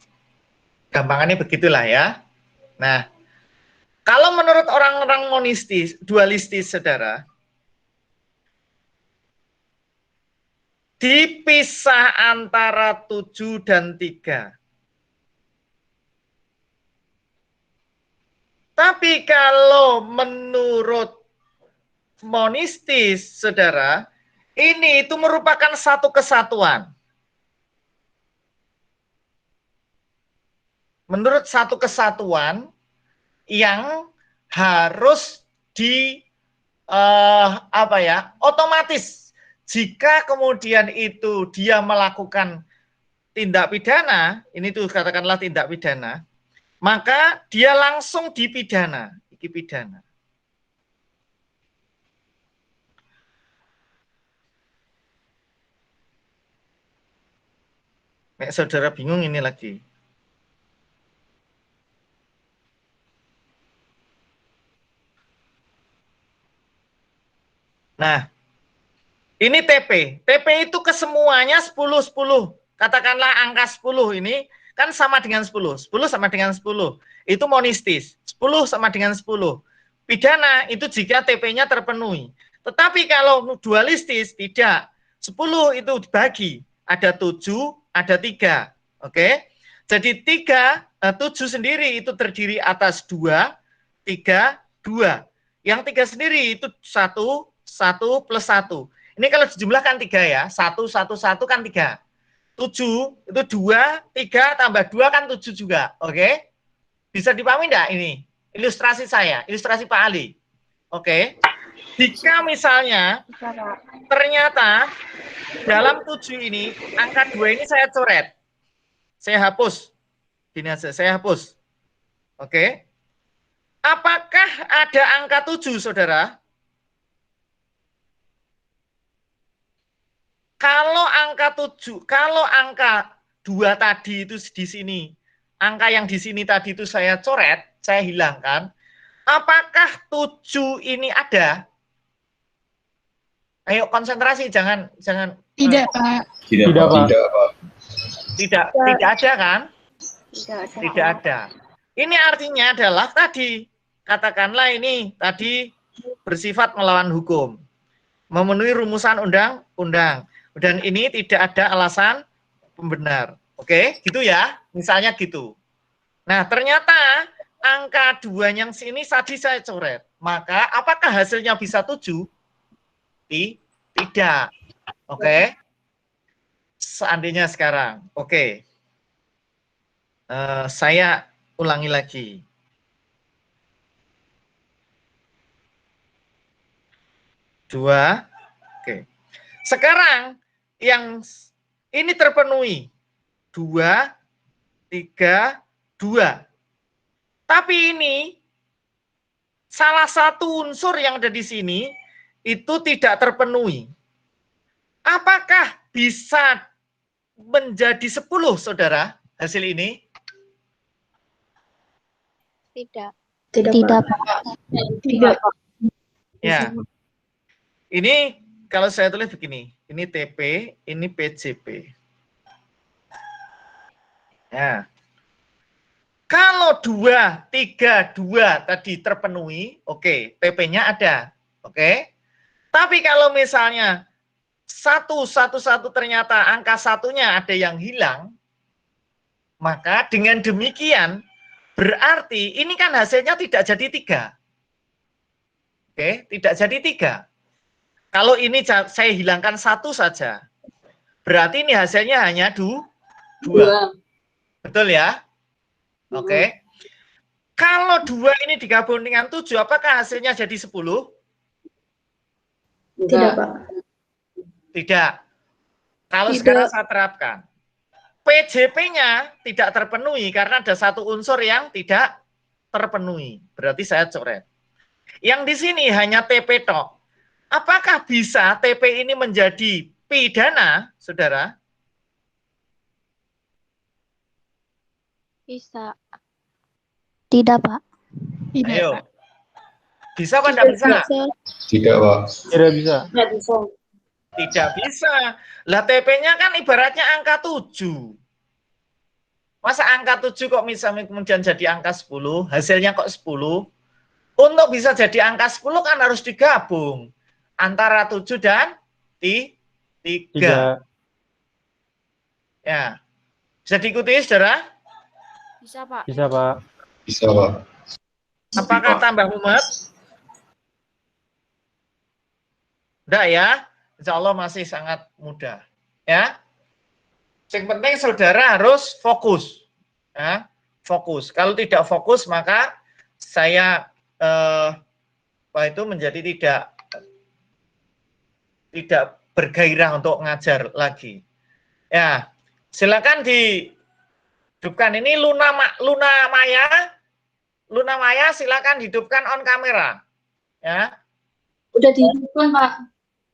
Gampangannya begitulah ya. Nah, kalau menurut orang-orang monistis, dualistis, saudara, dipisah antara 7 dan 3. Tapi kalau menurut monistis, saudara, ini itu merupakan satu kesatuan. Menurut satu kesatuan yang harus otomatis jika kemudian itu dia melakukan tindak pidana, ini tuh katakanlah tindak pidana, maka dia langsung dipidana, iki pidana. Nek saudara bingung ini lagi. Nah, ini TP. TP itu kesemuanya 10, 10. Katakanlah angka 10 ini kan sama dengan 10. 10 sama dengan 10. Itu monistis. 10 sama dengan 10. Pidana itu jika TP-nya terpenuhi. Tetapi kalau dualistis tidak. 10 itu dibagi. Ada 7, ada 3. Oke. Jadi 7 sendiri itu terdiri atas 2, 3, 2. Yang 3 sendiri itu 1 plus 1. Ini kalau dijumlahkan 3 ya. 1, 1, 1 kan 3. 7 itu 2, 3 tambah 2 kan 7 juga. Oke. Bisa dipahami enggak ini? Ilustrasi saya, ilustrasi Pak Ali. Oke. Jika misalnya ternyata dalam 7 ini, angka 2 ini saya coret. Saya hapus. Gini aja, saya hapus. Oke. Apakah ada angka 7, saudara? Kalau angka 7, kalau angka 2 tadi itu di sini, angka yang di sini tadi itu saya coret, saya hilangkan, apakah 7 ini ada? Ayo konsentrasi, jangan Tidak, Pak. Tidak, Pak. Tidak ada kan? Tidak ada. Ini artinya adalah tadi, katakanlah ini tadi bersifat melawan hukum, memenuhi rumusan undang-undang. Dan ini tidak ada alasan pembenar. Oke, gitu ya. Misalnya gitu. Nah, ternyata angka 2 yang sini tadi saya coret. Maka apakah hasilnya bisa 7? Tidak. Oke. Seandainya sekarang. Oke. Saya ulangi lagi. Dua. Oke. Sekarang yang ini terpenuhi 2, 3, 2. Tapi ini salah satu unsur yang ada di sini itu tidak terpenuhi. Apakah bisa menjadi 10, saudara, hasil ini? Tidak. Tidak, Pak. Tidak, Pak. Ya. Ini kalau saya tulis begini, ini TP, ini PJP. Ya. Kalau 2, 3, 2 tadi terpenuhi, oke, TP-nya ada. Oke. Tapi kalau misalnya satu ternyata angka satunya ada yang hilang, maka dengan demikian berarti ini kan hasilnya tidak jadi 3. Oke, tidak jadi 3. Kalau ini saya hilangkan 1 saja, berarti ini hasilnya hanya 2. Betul ya? Oke. Kalau 2 ini digabung dengan 7, apakah hasilnya jadi 10? Tidak, Pak. Tidak. Kalau sekarang saya terapkan, PJP-nya tidak terpenuhi karena ada satu unsur yang tidak terpenuhi. Berarti saya coret. Yang di sini hanya TP tok. Apakah bisa TP ini menjadi pidana, saudara? Bisa. Tidak, Pak. Tidak, Ayo. Pak. Bisa apa tidak bisa? Tidak, Pak. Tidak bisa. Tidak bisa. Tidak bisa. Lah TP-nya kan ibaratnya angka 7. Masa angka 7 kok misalnya kemudian jadi angka 10, hasilnya kok 10? Untuk bisa jadi angka 10 kan harus digabung antara 7 dan 3. Ya. Bisa diikuti, saudara? Bisa, Pak. Bisa, Pak. Bisa, Pak. Apakah tambah mumet? Enggak ya? Insya Allah masih sangat mudah. Ya. Yang penting saudara harus fokus. Ya. Fokus. Kalau tidak fokus maka saya itu menjadi tidak bergairah untuk ngajar lagi. Ya. Silakan dihidupkan ini Luna Maya silakan hidupkan on kamera. Ya. Udah dihidupkan, Pak.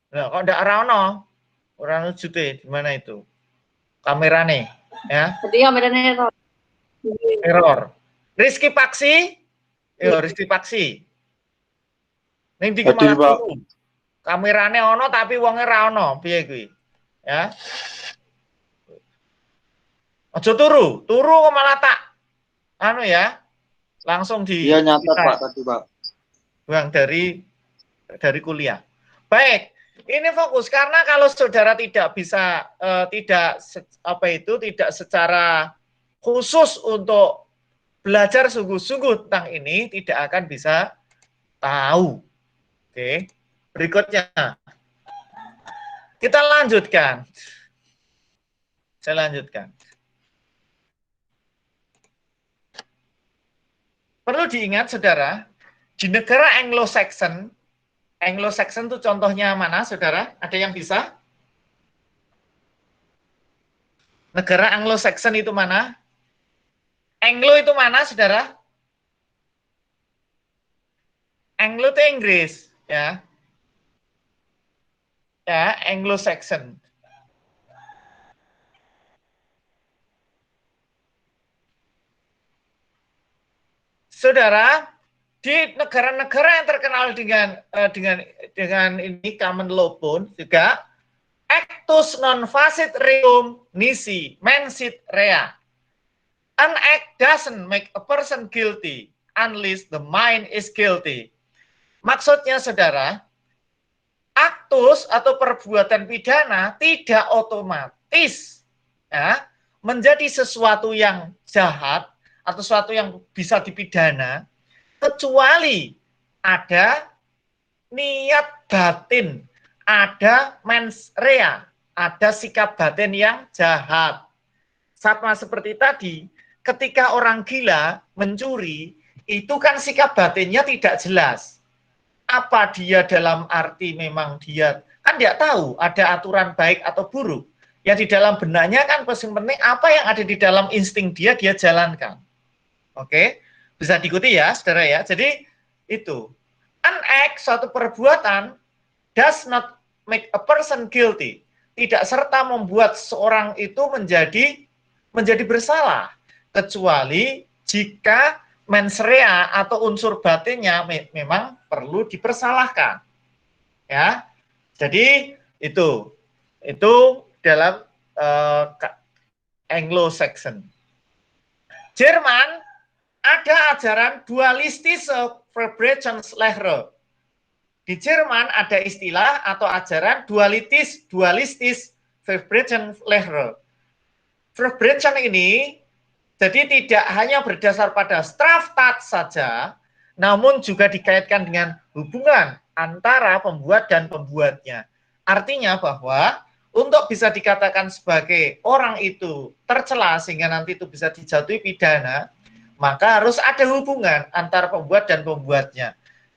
Nah, kok ndak rano? Ora jute di mana itu? Kamerane, ya. Tadi kameranya error. Error. Rizky Paksi? Yo, Rizky Paksi. Ning iki Hadir, malah Pak. turu. Kamerane ono tapi wonge ra ono. Piye kuwi? Ya. Aja turu kok malah tak anu ya. Langsung di Iya, nyatat, Pak, tadi, Pak. buang dari kuliah. Baik, ini fokus karena kalau saudara tidak bisa tidak secara khusus untuk belajar sungguh-sungguh tentang ini tidak akan bisa tahu. Oke, berikutnya kita lanjutkan. Saya lanjutkan. Perlu diingat saudara, di negara Anglo-Saxon itu contohnya mana, saudara? Ada yang bisa? Negara Anglo-Saxon itu mana? Anglo itu mana, saudara? Anglo itu Inggris, ya. Ya, Anglo-Saxon. Saudara, di negara-negara yang terkenal dengan ini common law pun juga actus non facit reum nisi mensit rea. An act doesn't make a person guilty unless the mind is guilty. Maksudnya saudara, aktus atau perbuatan pidana tidak otomatis ya, menjadi sesuatu yang jahat atau sesuatu yang bisa dipidana kecuali ada niat batin, ada mens rea, ada sikap batin yang jahat. Sama seperti tadi, ketika orang gila mencuri, itu kan sikap batinnya tidak jelas. Apa dia dalam arti memang dia, kan tidak tahu ada aturan baik atau buruk. Yang di dalam benaknya kan paling penting apa yang ada di dalam insting dia jalankan. Oke, bisa diikuti ya, saudara ya. Jadi itu, an act, suatu perbuatan, does not make a person guilty. Tidak serta membuat seorang itu menjadi bersalah, kecuali jika mens rea atau unsur batinnya memang perlu dipersalahkan. Ya, jadi itu dalam Anglo-Saxon. Jerman ada ajaran dualistische Verbrecherslehre. di Jerman ada istilah atau ajaran dualistis Verbrechen-Lehre. Verbrechen ini jadi tidak hanya berdasar pada Straftat saja, namun juga dikaitkan dengan hubungan antara pembuat dan pembuatnya. Artinya bahwa untuk bisa dikatakan sebagai orang itu tercela sehingga nanti itu bisa dijatuhi pidana, maka harus ada hubungan antara pembuat dan pembuatnya.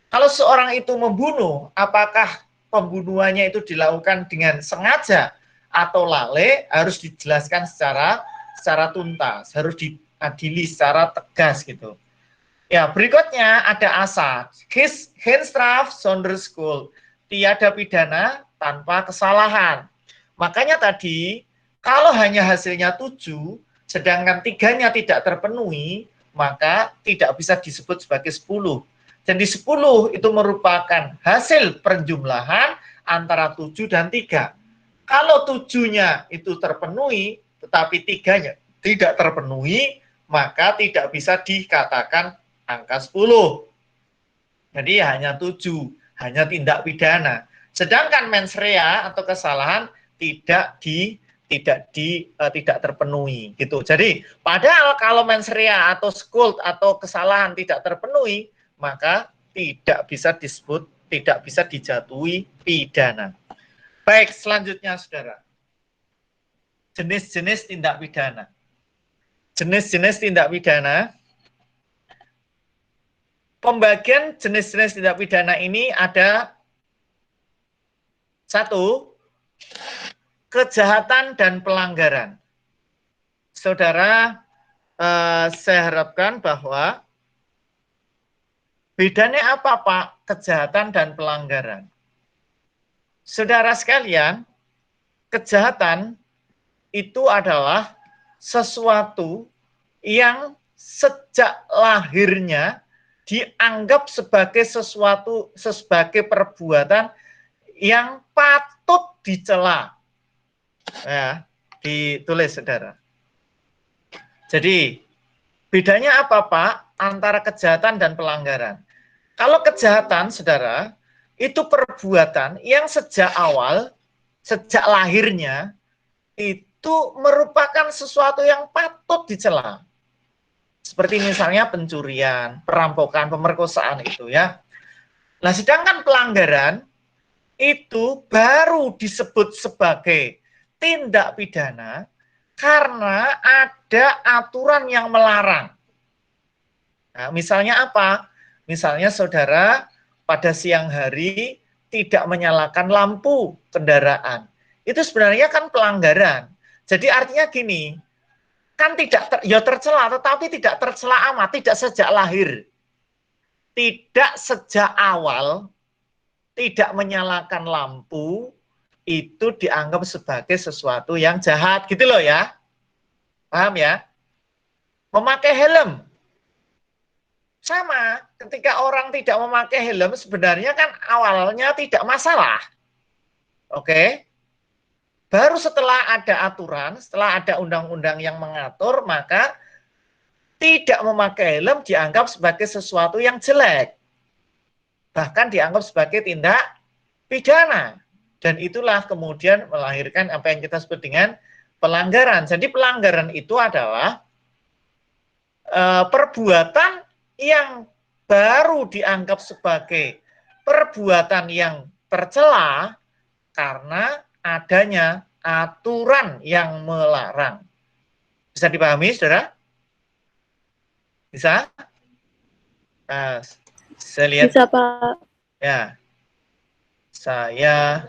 Kalau seorang itu membunuh, apakah pembunuhannya itu dilakukan dengan sengaja atau lalai, harus dijelaskan secara tuntas, harus diadili secara tegas gitu. Ya, berikutnya ada asas. Geen straf zonder schuld. Tiada pidana tanpa kesalahan. Makanya tadi, kalau hanya hasilnya 7, sedangkan 3-nya tidak terpenuhi, maka tidak bisa disebut sebagai 10. Jadi 10 itu merupakan hasil perjumlahan antara 7 dan 3. Kalau 7-nya itu terpenuhi, tetapi 3-nya tidak terpenuhi, maka tidak bisa dikatakan angka 10. Jadi hanya 7, hanya tindak pidana. Sedangkan mens rea atau kesalahan tidak terpenuhi gitu. Jadi padahal kalau mens rea atau skuld atau kesalahan tidak terpenuhi, maka tidak bisa disebut, tidak bisa dijatuhi pidana. Baik, selanjutnya saudara. Jenis-jenis tindak pidana. Jenis-jenis tindak pidana. Pembagian jenis-jenis tindak pidana ini ada 1, kejahatan dan pelanggaran. Saudara, saya harapkan bahwa bedanya apa Pak? Kejahatan dan pelanggaran. Saudara sekalian, kejahatan itu adalah sesuatu yang sejak lahirnya dianggap sebagai sebagai perbuatan yang patut dicela. Ya, ditulis saudara. Jadi, bedanya apa Pak antara kejahatan dan pelanggaran? Kalau kejahatan, saudara, itu perbuatan yang sejak awal, sejak lahirnya, itu merupakan sesuatu yang patut dicela. Seperti misalnya pencurian, perampokan, pemerkosaan itu ya. Nah, sedangkan pelanggaran itu baru disebut sebagai tindak pidana karena ada aturan yang melarang. Nah, misalnya apa? Misalnya saudara pada siang hari tidak menyalakan lampu kendaraan. Itu sebenarnya kan pelanggaran. Jadi artinya gini, kan tidak tercela, tetapi tidak tercela amat, tidak sejak lahir. Tidak sejak awal, tidak menyalakan lampu, itu dianggap sebagai sesuatu yang jahat, gitu loh ya. Paham ya? Memakai helm. Sama, ketika orang tidak memakai helm, sebenarnya kan awalnya tidak masalah. Oke? Baru setelah ada aturan, setelah ada undang-undang yang mengatur, maka tidak memakai helm dianggap sebagai sesuatu yang jelek. Bahkan dianggap sebagai tindak pidana. Dan itulah kemudian melahirkan apa yang kita sebut dengan pelanggaran. Jadi pelanggaran itu adalah perbuatan yang baru dianggap sebagai perbuatan yang tercela karena adanya aturan yang melarang. Bisa dipahami, saudara? Bisa? Nah, saya lihat. Bisa, Pak. Ya, saya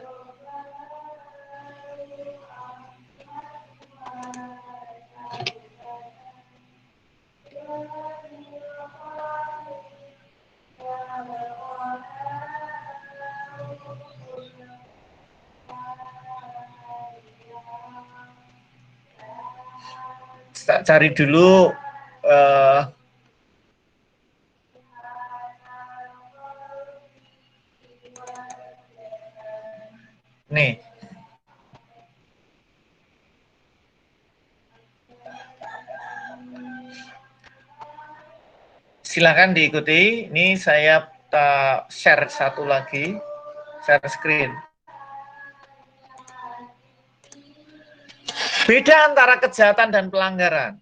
cari dulu nih. Silakan diikuti. Ini saya share satu lagi. share screen. Beda antara kejahatan dan pelanggaran.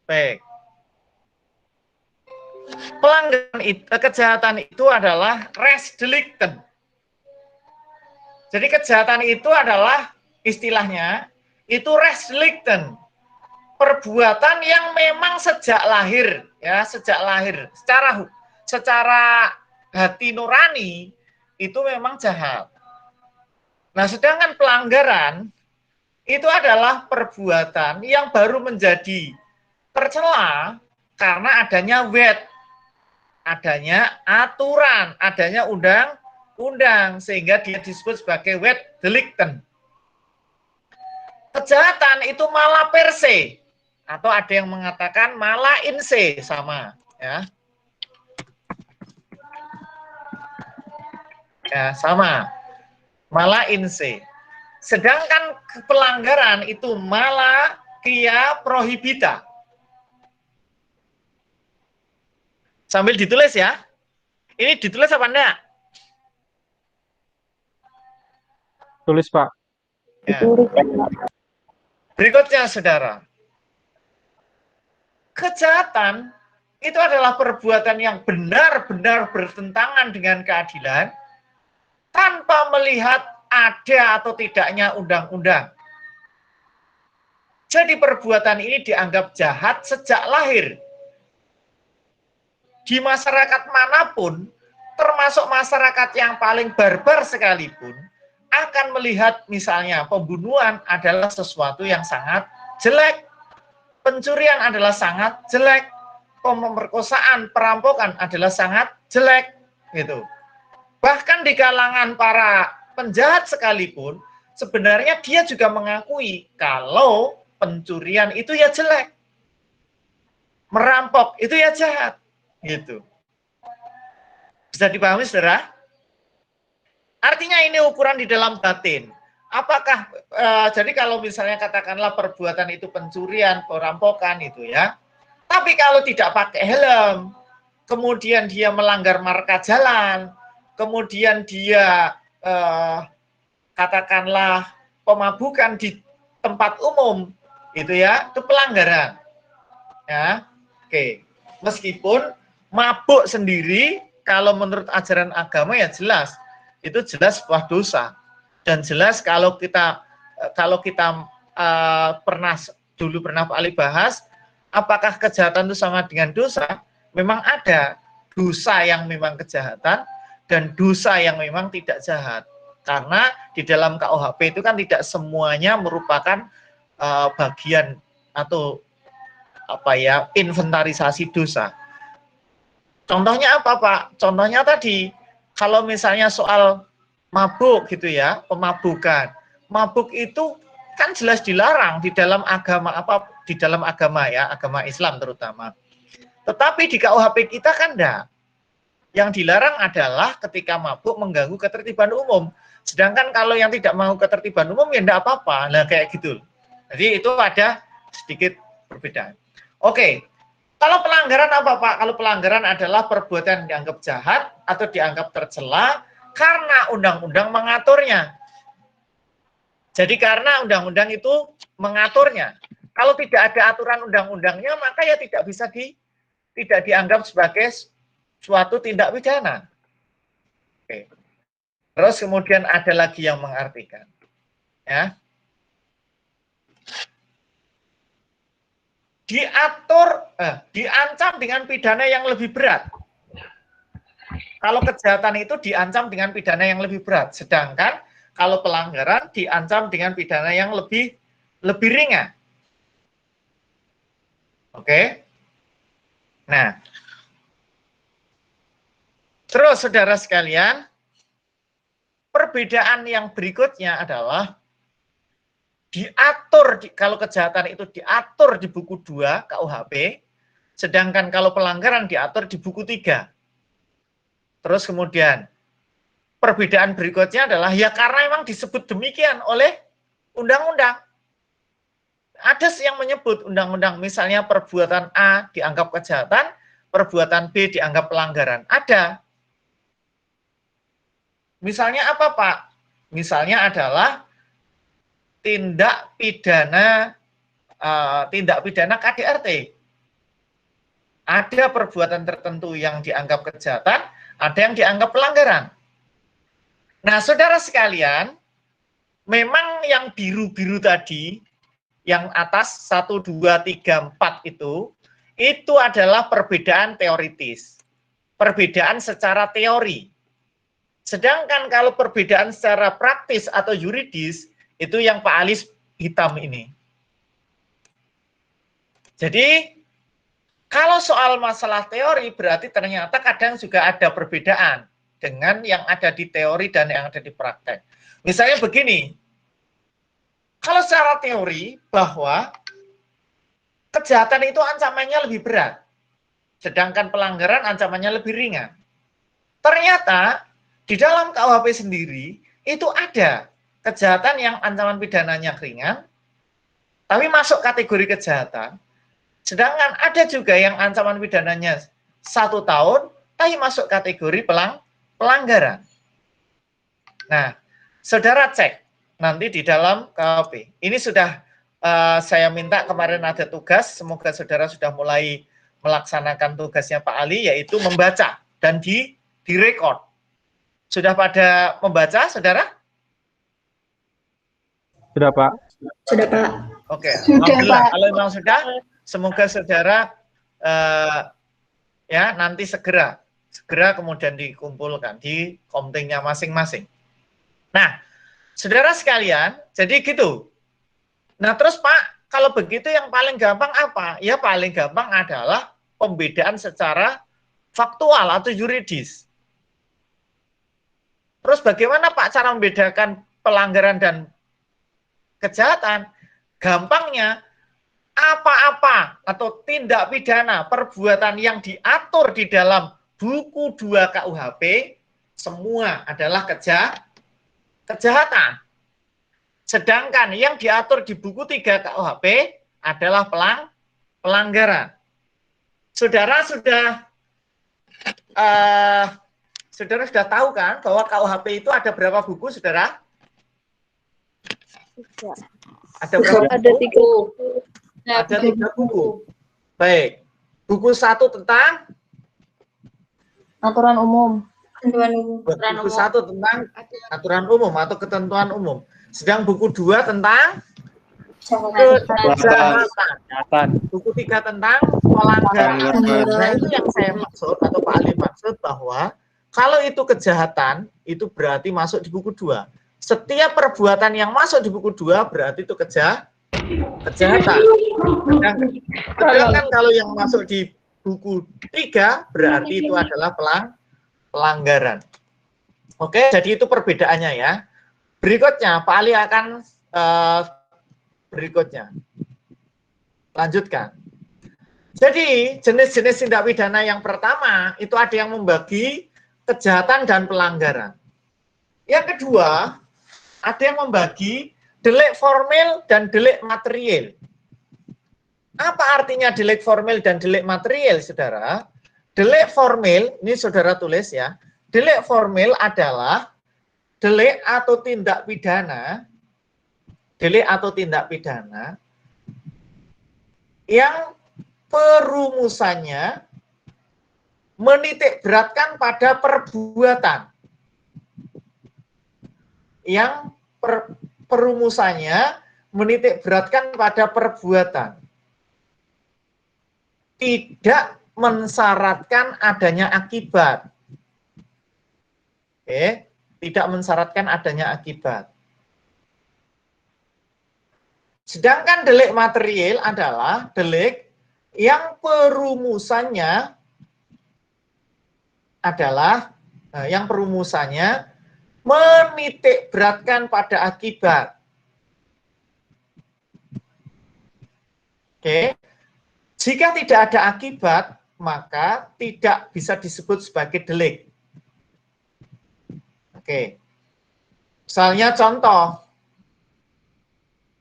Baik. Kejahatan itu adalah res delicten. Jadi kejahatan itu adalah istilahnya itu res delicten. Perbuatan yang memang sejak lahir, ya, sejak lahir secara hati nurani itu memang jahat. Nah, sedangkan pelanggaran itu adalah perbuatan yang baru menjadi tercela karena adanya wet, adanya aturan, adanya undang-undang, sehingga dia disebut sebagai wet delicten. Kejahatan itu malah per se, atau ada yang mengatakan malah in se, sama, ya. Ya, sama. Malah in se. Sedangkan pelanggaran itu malah kia prohibita. Sambil ditulis ya. Ini ditulis apa enggak? Tulis, Pak. Ya. Berikutnya, saudara. Kejahatan itu adalah perbuatan yang benar-benar bertentangan dengan keadilan tanpa melihat ada atau tidaknya undang-undang. Jadi perbuatan ini dianggap jahat sejak lahir. Di masyarakat manapun, termasuk masyarakat yang paling barbar sekalipun, akan melihat misalnya pembunuhan adalah sesuatu yang sangat jelek, pencurian adalah sangat jelek, pemerkosaan, perampokan adalah sangat jelek, gitu. Bahkan di kalangan para penjahat sekalipun, sebenarnya dia juga mengakui kalau pencurian itu ya jelek, merampok itu ya jahat, gitu. Bisa dipahami, saudara? Artinya ini ukuran di dalam batin. Apakah jadi kalau misalnya katakanlah perbuatan itu pencurian, perampokan itu ya, tapi kalau tidak pakai helm, kemudian dia melanggar marka jalan, kemudian dia katakanlah pemabukan di tempat umum, itu ya, itu pelanggaran. Ya, oke. Meskipun mabuk sendiri, kalau menurut ajaran agama ya jelas, itu jelas sebuah dosa. Dan jelas kalau kita dulu pernah Pak Ali bahas, apakah kejahatan itu sama dengan dosa? Memang ada dosa yang memang kejahatan dan dosa yang memang tidak jahat. Karena di dalam KUHP itu kan tidak semuanya merupakan bagian atau apa ya, inventarisasi dosa. Contohnya apa, Pak? Contohnya tadi, kalau misalnya soal mabuk gitu ya, pemabukan. Mabuk itu kan jelas dilarang di dalam agama di dalam agama ya, agama Islam terutama. Tetapi di KUHP kita kan enggak. Yang dilarang adalah ketika mabuk mengganggu ketertiban umum. Sedangkan kalau yang tidak mau ketertiban umum ya enggak apa-apa. Nah, kayak gitu. Jadi itu ada sedikit perbedaan. Oke. Kalau pelanggaran apa, Pak? Kalau pelanggaran adalah perbuatan yang dianggap jahat atau dianggap tercela karena undang-undang mengaturnya. Jadi karena undang-undang itu mengaturnya. Kalau tidak ada aturan undang-undangnya, maka ya tidak bisa tidak dianggap sebagai suatu tindak pidana. Oke. Terus kemudian ada lagi yang mengartikan. Ya. Diancam dengan pidana yang lebih berat. Kalau kejahatan itu diancam dengan pidana yang lebih berat, sedangkan kalau pelanggaran diancam dengan pidana yang lebih ringan. Oke. Nah, terus saudara sekalian, perbedaan yang berikutnya adalah diatur, kalau kejahatan itu diatur di buku 2 KUHP, sedangkan kalau pelanggaran diatur di buku 3. Terus kemudian perbedaan berikutnya adalah ya karena memang disebut demikian oleh undang-undang. Ada yang menyebut undang-undang, misalnya perbuatan A dianggap kejahatan, perbuatan B dianggap pelanggaran. Ada. Misalnya apa, Pak? Misalnya adalah tindak pidana KDRT. Ada perbuatan tertentu yang dianggap kejahatan, ada yang dianggap pelanggaran. Nah, saudara sekalian, memang yang biru-biru tadi, yang atas 1, 2, 3, 4 itu adalah perbedaan teoritis. Perbedaan secara teori. Sedangkan kalau perbedaan secara praktis atau yuridis, itu yang Pak Alis hitam ini. Jadi, kalau soal masalah teori, berarti ternyata kadang juga ada perbedaan dengan yang ada di teori dan yang ada di praktek. Misalnya begini, kalau secara teori bahwa kejahatan itu ancamannya lebih berat, sedangkan pelanggaran ancamannya lebih ringan. Ternyata di dalam KUHP sendiri itu ada kejahatan yang ancaman pidananya ringan, tapi masuk kategori kejahatan. Sedangkan ada juga yang ancaman pidananya 1 tahun, tapi masuk kategori pelanggaran. Nah, saudara cek nanti di dalam KUHP. Ini sudah saya minta kemarin ada tugas, semoga saudara sudah mulai melaksanakan tugasnya Pak Ali, yaitu membaca dan direkod. Sudah pada membaca, saudara? Sudah, Pak. Sudah, Pak. Oke, Sudah, alhamdulillah. Pak. Kalau memang sudah, semoga saudara ya nanti segera kemudian dikumpulkan di komtingnya masing-masing. Nah, saudara sekalian, jadi gitu. Nah, terus Pak, kalau begitu yang paling gampang apa? Ya paling gampang adalah pembedaan secara faktual atau yuridis. Terus bagaimana Pak cara membedakan pelanggaran dan kejahatan? Gampangnya, apa-apa atau tindak pidana perbuatan yang diatur di dalam buku 2 KUHP, semua adalah kejahatan. Sedangkan yang diatur di buku 3 KUHP adalah pelanggaran. Saudara sudah tahu kan bahwa KUHP itu ada berapa buku, saudara? Ada berapa buku? Ada 3 buku. Ada 3 buku. Baik. Buku 1 tentang Aturan umum. buku 1 tentang aturan umum atau ketentuan umum. Sedang buku 2 tentang kejahatan. Buku 3 tentang pelanggaran. Nah, itu yang saya maksud atau Pak Ali maksud bahwa kalau itu kejahatan, itu berarti masuk di buku 2. Setiap perbuatan yang masuk di buku 2 berarti itu kejahatan. Sedangkan kalau yang masuk di buku 3 berarti itu adalah pelanggaran. Oke, jadi itu perbedaannya ya. Berikutnya, Pak Ali akan berikutnya. Lanjutkan. Jadi, jenis-jenis tindak pidana yang pertama, itu ada yang membagi kejahatan dan pelanggaran. Yang kedua, ada yang membagi delik formil dan delik material. Apa artinya delik formil dan delik material, saudara? Delik formil, ini saudara tulis ya, delik formil adalah delik atau tindak pidana yang perumusannya menitik beratkan pada perbuatan. Yang perumusannya menitik beratkan pada perbuatan. Tidak mensyaratkan adanya akibat. Oke, tidak mensyaratkan adanya akibat. Sedangkan delik material adalah delik yang perumusannya menitik beratkan pada akibat. Oke. Jika tidak ada akibat, maka tidak bisa disebut sebagai delik. Oke. Misalnya contoh,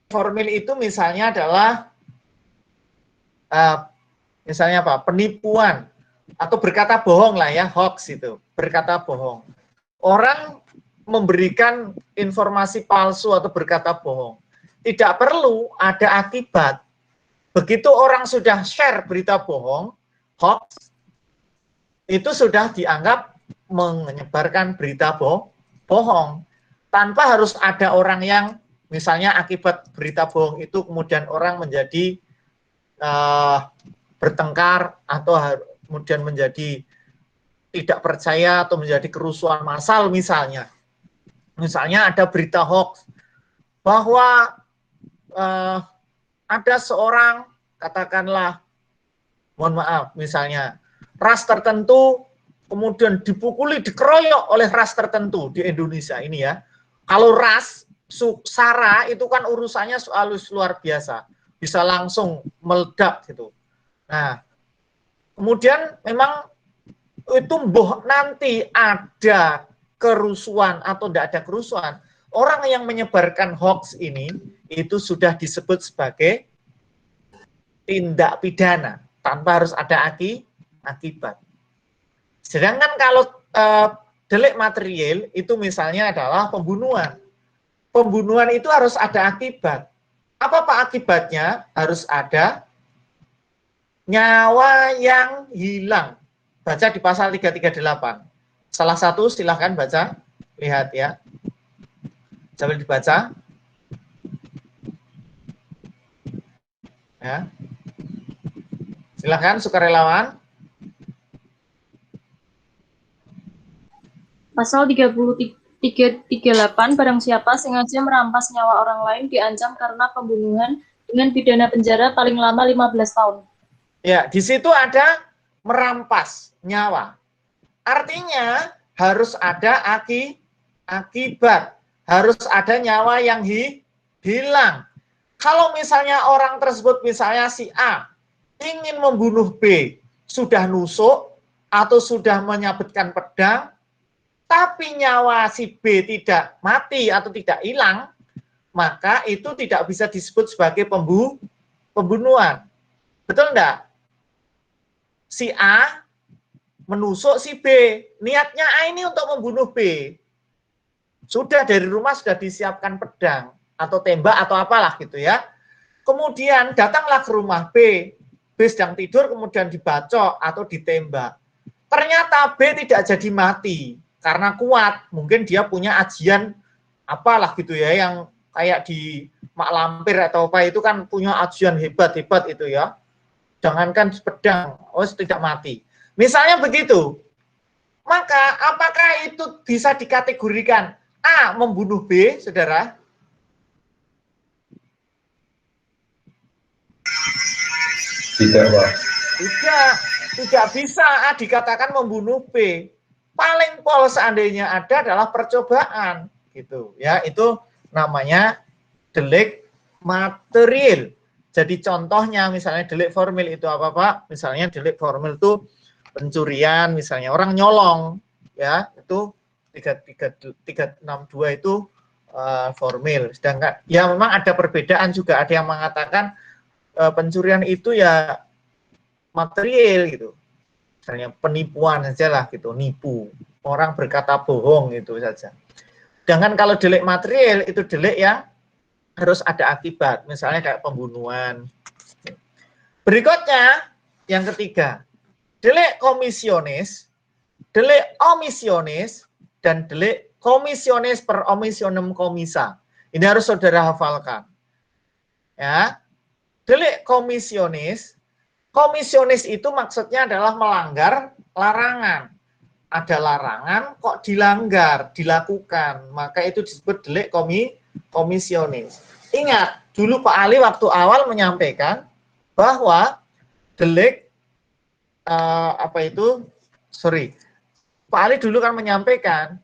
formil itu misalnya adalah misalnya apa? Penipuan atau berkata bohong lah ya, hoax itu, berkata bohong. Orang memberikan informasi palsu atau berkata bohong. Tidak perlu ada akibat. Begitu orang sudah share berita bohong, hoax, itu sudah dianggap menyebarkan berita bohong. Tanpa harus ada orang yang, misalnya akibat berita bohong itu kemudian orang menjadi bertengkar atau kemudian menjadi tidak percaya atau menjadi kerusuhan massal misalnya. Misalnya ada berita hoax bahwa ada seorang, katakanlah, mohon maaf, misalnya ras tertentu kemudian dipukuli, dikeroyok oleh ras tertentu di Indonesia ini ya. Kalau ras, sara itu kan urusannya soal luar biasa, bisa langsung meledak gitu. Nah, kemudian memang itu nanti ada kerusuhan atau tidak ada kerusuhan, orang yang menyebarkan hoax ini itu sudah disebut sebagai tindak pidana tanpa harus ada akibat. Sedangkan kalau delik material itu misalnya adalah pembunuhan. Pembunuhan itu harus ada akibat. Apa Pak akibatnya? Harus ada nyawa yang hilang. Baca di pasal 338. Salah satu silahkan baca, lihat ya. Coba dibaca. Ya. Silahkan sukarelawan. Pasal 338, barang siapa sengaja merampas nyawa orang lain diancam karena pembunuhan dengan pidana penjara paling lama 15 tahun. Ya, di situ ada merampas nyawa. Artinya harus ada akibat, harus ada nyawa yang hilang. Kalau misalnya orang tersebut, misalnya si A, ingin membunuh B, sudah nusuk atau sudah menyabetkan pedang, tapi nyawa si B tidak mati atau tidak hilang, maka itu tidak bisa disebut sebagai pembunuhan. Betul enggak? Si A menusuk si B, niatnya A ini untuk membunuh B. Sudah dari rumah sudah disiapkan pedang atau tembak atau apalah gitu ya. Kemudian datanglah ke rumah B. B sedang tidur kemudian dibacok atau ditembak. Ternyata B tidak jadi mati karena kuat. Mungkin dia punya ajian apalah gitu ya, yang kayak di Mak Lampir atau apa itu kan punya ajian hebat-hebat itu ya. Jangankan pedang, tidak mati. Misalnya begitu, maka apakah itu bisa dikategorikan A membunuh B, saudara? Tidak, Pak. Tidak bisa A dikatakan membunuh B. Paling pol seandainya ada adalah percobaan, gitu ya. Itu namanya delik material. Jadi contohnya misalnya delik formil itu apa Pak? Misalnya delik formil itu pencurian, misalnya orang nyolong, ya itu 362 itu formil. Sedangkan ya memang ada perbedaan juga, ada yang mengatakan pencurian itu ya material gitu. Misalnya penipuan saja lah gitu, nipu, orang berkata bohong itu saja. Sedangkan kalau delik material itu delik yang harus ada akibat, misalnya kayak pembunuhan. Berikutnya yang ketiga, delik komisionis, delik omisionis, dan delik komisionis per omisionem komisa. Ini harus saudara hafalkan. Ya, delik komisionis, komisionis itu maksudnya adalah melanggar larangan. Ada larangan kok dilanggar, dilakukan, maka itu disebut delik komisionis. Ingat, dulu Pak Ali waktu awal menyampaikan bahwa delik Pak Ali dulu kan menyampaikan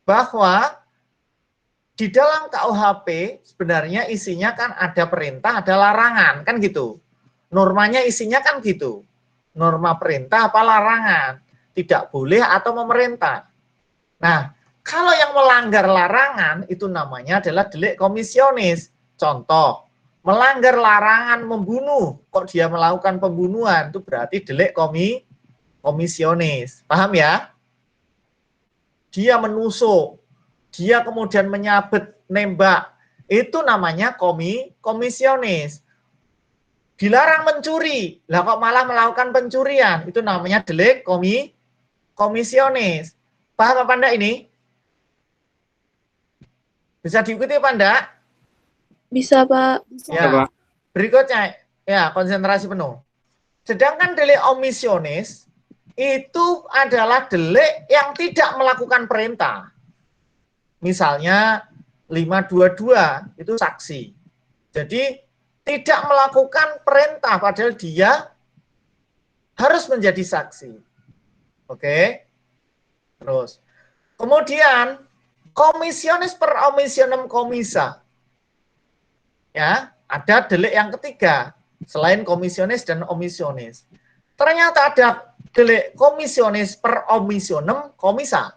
bahwa di dalam KUHP sebenarnya isinya kan ada perintah, ada larangan, kan gitu. Normanya isinya kan gitu. Norma perintah apa larangan, tidak boleh atau memerintah. Nah, kalau yang melanggar larangan itu namanya adalah delik komisionis. Contoh, melanggar larangan membunuh, kok dia melakukan pembunuhan, itu berarti delik komisionis. Paham ya? Dia menusuk, dia kemudian menyabet, nembak, itu namanya komisionis. Dilarang mencuri, lah kok malah melakukan pencurian, itu namanya delik komisionis. Paham apa enggak ini? Bisa diikuti apa enggak? Bisa, Pak. Ya. Pak. Berikutnya, ya konsentrasi penuh. Sedangkan delik omisionis itu adalah delik yang tidak melakukan perintah. Misalnya 522 itu saksi. Jadi tidak melakukan perintah padahal dia harus menjadi saksi. Oke. Terus. Kemudian komisionis per omisionem komisa. Ya, ada delik yang ketiga selain komisionis dan omisionis. Ternyata ada delik komisionis per omisionem komisa.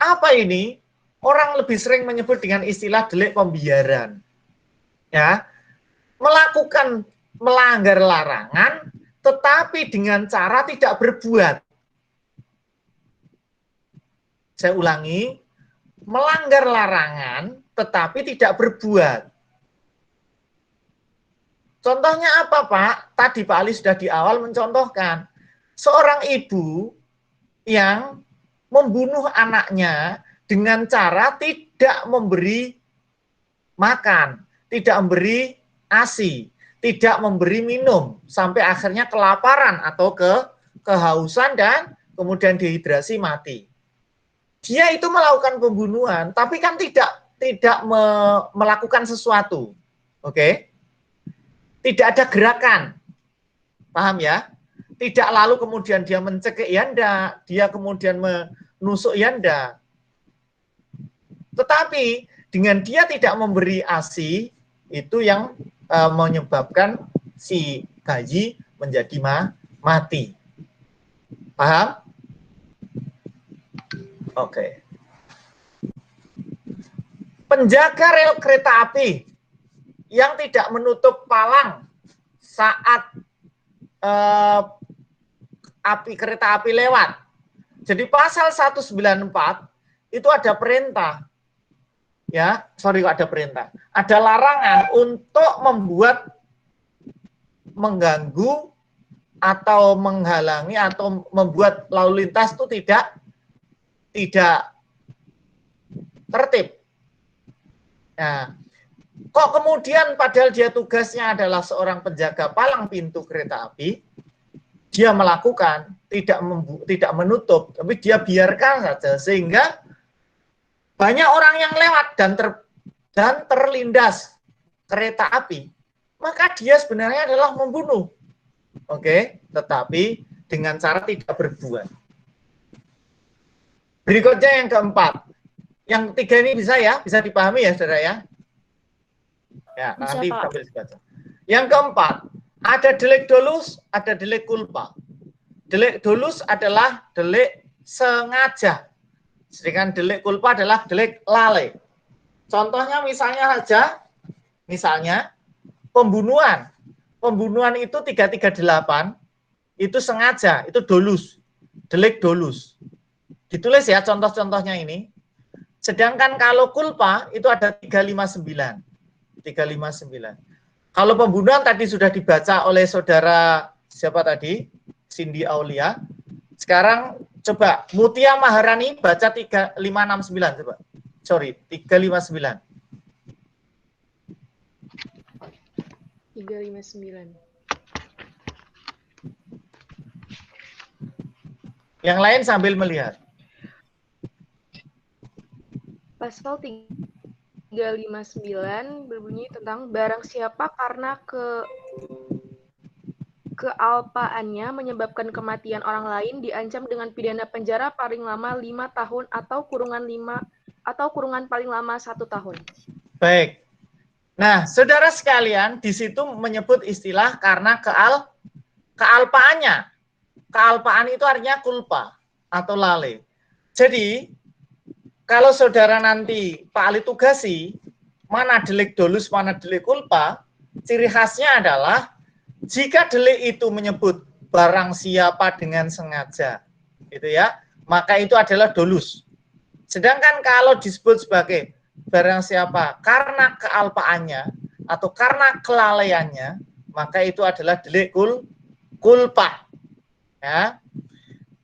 Apa ini? Orang lebih sering menyebut dengan istilah delik pembiaran. Ya, melakukan melanggar larangan tetapi dengan cara tidak berbuat. Saya ulangi, melanggar larangan tetapi tidak berbuat. Contohnya apa, Pak? Tadi Pak Ali sudah di awal mencontohkan. Seorang ibu yang membunuh anaknya dengan cara tidak memberi makan, tidak memberi ASI, tidak memberi minum, sampai akhirnya kelaparan atau kehausan dan kemudian dehidrasi mati. Dia itu melakukan pembunuhan, tapi kan tidak melakukan sesuatu. Oke? Tidak ada gerakan. Paham ya? Tidak lalu kemudian dia mencekik yanda, dia kemudian menusuk yanda. Tetapi dengan dia tidak memberi ASI, itu yang menyebabkan si bayi menjadi mati. Paham? Oke. Penjaga rel kereta api yang tidak menutup palang saat kereta api lewat. Jadi pasal 194 itu ada perintah. Ya, sorry kok ada perintah. Ada larangan untuk mengganggu atau menghalangi atau membuat lalu lintas itu tidak tertib. Nah, kok kemudian padahal dia tugasnya adalah seorang penjaga palang pintu kereta api, dia melakukan tidak menutup, tapi dia biarkan saja sehingga banyak orang yang lewat dan terlindas kereta api, maka dia sebenarnya adalah membunuh. Oke, tetapi dengan cara tidak berbuat. Berikutnya yang keempat. Yang tiga ini bisa dipahami ya, Saudara ya? Ya, Bisa, nanti Pak. sambil dibaca. Yang keempat, ada delik dolus, ada delik culpa. Delik dolus adalah delik sengaja. Sedangkan delik culpa adalah delik lalai. Contohnya misalnya pembunuhan. Pembunuhan itu 338 itu sengaja, itu dolus. Delik dolus. Ditulis ya contoh-contohnya ini. Sedangkan kalau culpa itu ada 359. 359. Kalau pembunuhan tadi sudah dibaca oleh saudara siapa tadi? Cindy Aulia. Sekarang coba Mutia Maharani baca 3569 coba. Sorry, 359. 359. Yang lain sambil melihat. Pasal 359 berbunyi tentang barang siapa karena kealpaannya menyebabkan kematian orang lain diancam dengan pidana penjara paling lama 5 tahun atau kurungan paling lama 1 tahun. Baik. Nah, saudara sekalian, di situ menyebut istilah karena kealpaannya. Kealpaan itu artinya culpa atau lalai. Jadi, kalau saudara nanti Pak Ali tugasi, mana delik dolus, mana delik culpa, ciri khasnya adalah jika delik itu menyebut barang siapa dengan sengaja, gitu ya, maka itu adalah dolus. Sedangkan kalau disebut sebagai barang siapa karena kealpaannya atau karena kelalaiannya, maka itu adalah delik kulpa. Ya.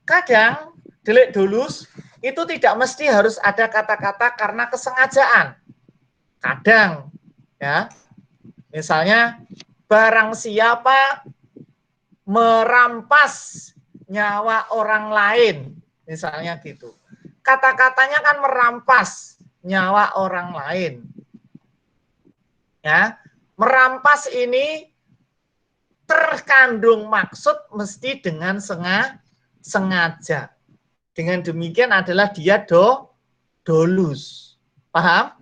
Kadang delik dolus itu tidak mesti harus ada kata-kata karena kesengajaan. Kadang, ya, misalnya barang siapa merampas nyawa orang lain, misalnya gitu. Kata-katanya kan merampas nyawa orang lain. Ya, merampas ini terkandung maksud mesti dengan sengaja. Dengan demikian adalah dia dolus. Paham?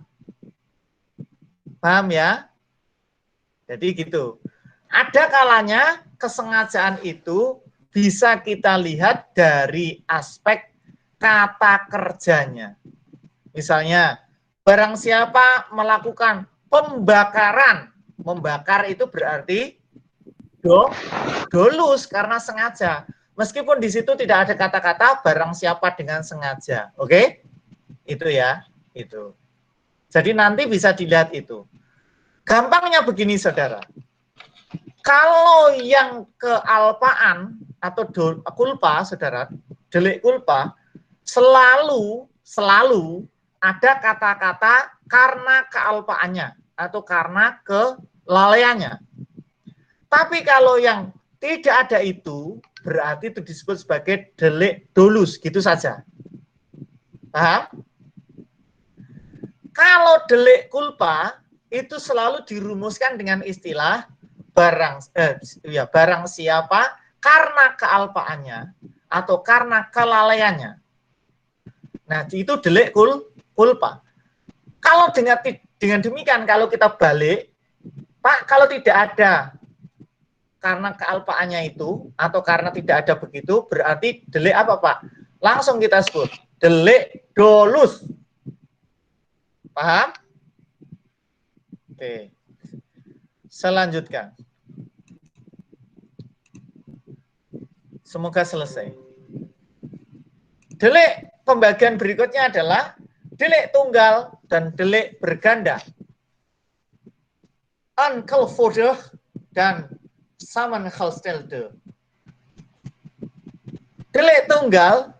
Paham ya? Jadi gitu. Ada kalanya kesengajaan itu bisa kita lihat dari aspek kata kerjanya. Misalnya, barang siapa melakukan pembakaran. Membakar itu berarti dolus karena sengaja. Meskipun di situ tidak ada kata-kata barang siapa dengan sengaja. Oke? Itu ya, itu. Jadi nanti bisa dilihat itu. Gampangnya begini, saudara. Kalau yang kealpaan atau kulpa, saudara, delik kulpa, selalu ada kata-kata karena kealpaannya atau karena kelalaiannya. Tapi kalau yang tidak ada itu, berarti itu disebut sebagai delik dolus, gitu saja. Paham? Kalau delik kulpa itu selalu dirumuskan dengan istilah barang siapa karena kealpaannya atau karena kelalaiannya. Nah, itu delik kulpa. Kalau dengan demikian, kalau kita balik, Pak, kalau tidak ada karena kealpaannya itu atau karena tidak ada begitu, berarti delik apa, Pak? Langsung kita sebut delik dolus. Paham? Oke. Selanjutkan. Semoga selesai. Delik pembagian berikutnya adalah delik tunggal dan delik berganda. Enkelvoorde dan samengestelde. Delik tunggal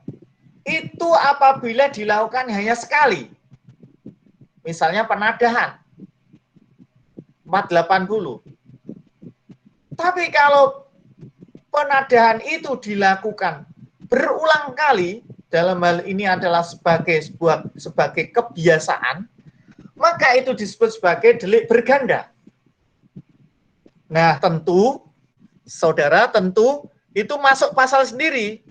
itu apabila dilakukan hanya sekali. Misalnya penadahan 480. Tapi kalau penadahan itu dilakukan berulang kali, dalam hal ini adalah sebagai kebiasaan, maka itu disebut sebagai delik berganda. Nah, tentu, saudara, itu masuk pasal sendiri.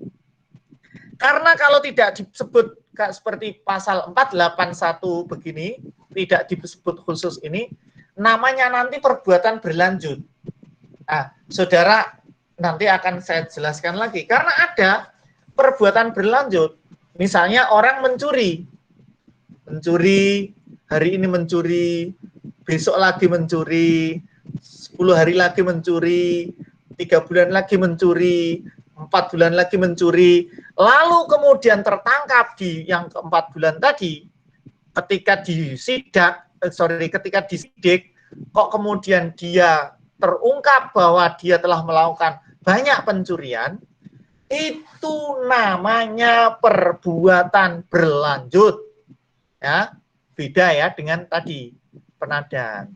Karena kalau tidak disebut seperti pasal 481 begini, tidak disebut khusus ini, namanya nanti perbuatan berlanjut. Nah, saudara, nanti akan saya jelaskan lagi. Karena ada perbuatan berlanjut. Misalnya orang mencuri, hari ini mencuri, besok lagi mencuri, 10 hari lagi mencuri, 3 bulan lagi mencuri, 4 bulan lagi mencuri, lalu kemudian tertangkap di yang ke-4 bulan tadi, ketika disidik, kok kemudian dia terungkap bahwa dia telah melakukan banyak pencurian, itu namanya perbuatan berlanjut. Ya, beda ya dengan tadi penadahan.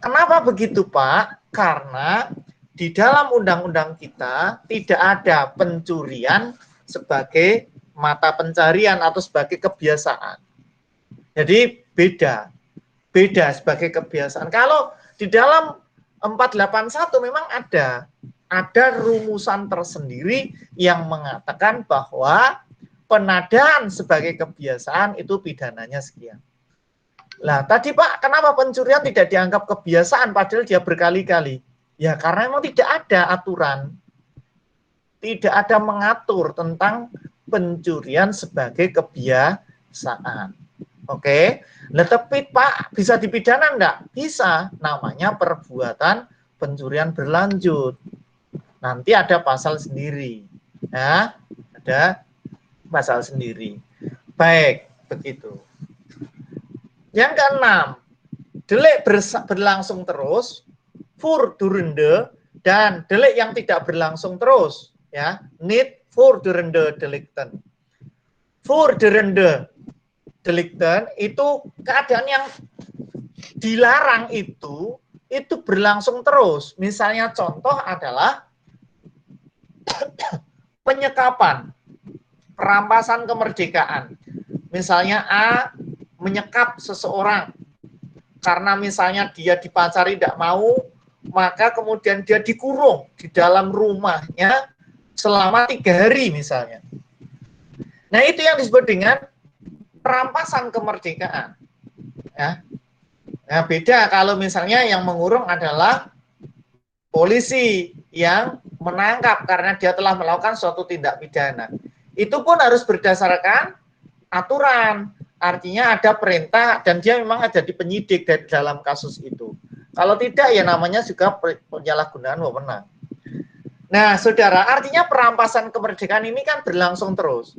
Kenapa begitu, Pak? Karena di dalam undang-undang kita tidak ada pencurian sebagai mata pencarian atau sebagai kebiasaan. Jadi beda sebagai kebiasaan. Kalau di dalam 481 memang ada rumusan tersendiri yang mengatakan bahwa penadahan sebagai kebiasaan itu pidananya sekian. Lah tadi Pak, kenapa pencurian tidak dianggap kebiasaan padahal dia berkali-kali? Ya karena memang tidak ada aturan, tidak ada mengatur tentang pencurian sebagai kebiasaan. Oke, nah tapi Pak bisa dipidana enggak? Bisa, namanya perbuatan pencurian berlanjut. Nanti ada pasal sendiri, ya, ada pasal sendiri. Baik, Begitu. Yang keenam, delik berlangsung terus, voortdurende, dan delik yang tidak berlangsung terus, ya, niet voortdurende delikten. Voortdurende delikten itu keadaan yang dilarang itu berlangsung terus. Misalnya contoh adalah penyekapan, perampasan kemerdekaan. Misalnya A menyekap seseorang karena misalnya dia dipacari tidak mau, maka kemudian dia dikurung di dalam rumahnya selama 3 hari misalnya. Nah, itu yang disebut dengan perampasan kemerdekaan. Ya. Nah, beda kalau misalnya yang mengurung adalah polisi yang menangkap karena dia telah melakukan suatu tindak pidana. Itu pun harus berdasarkan aturan. Artinya ada perintah dan dia memang ada di penyidik dari dalam kasus itu. Kalau tidak ya namanya juga penyalahgunaan wewenang. Nah, saudara, artinya perampasan kemerdekaan ini kan berlangsung terus.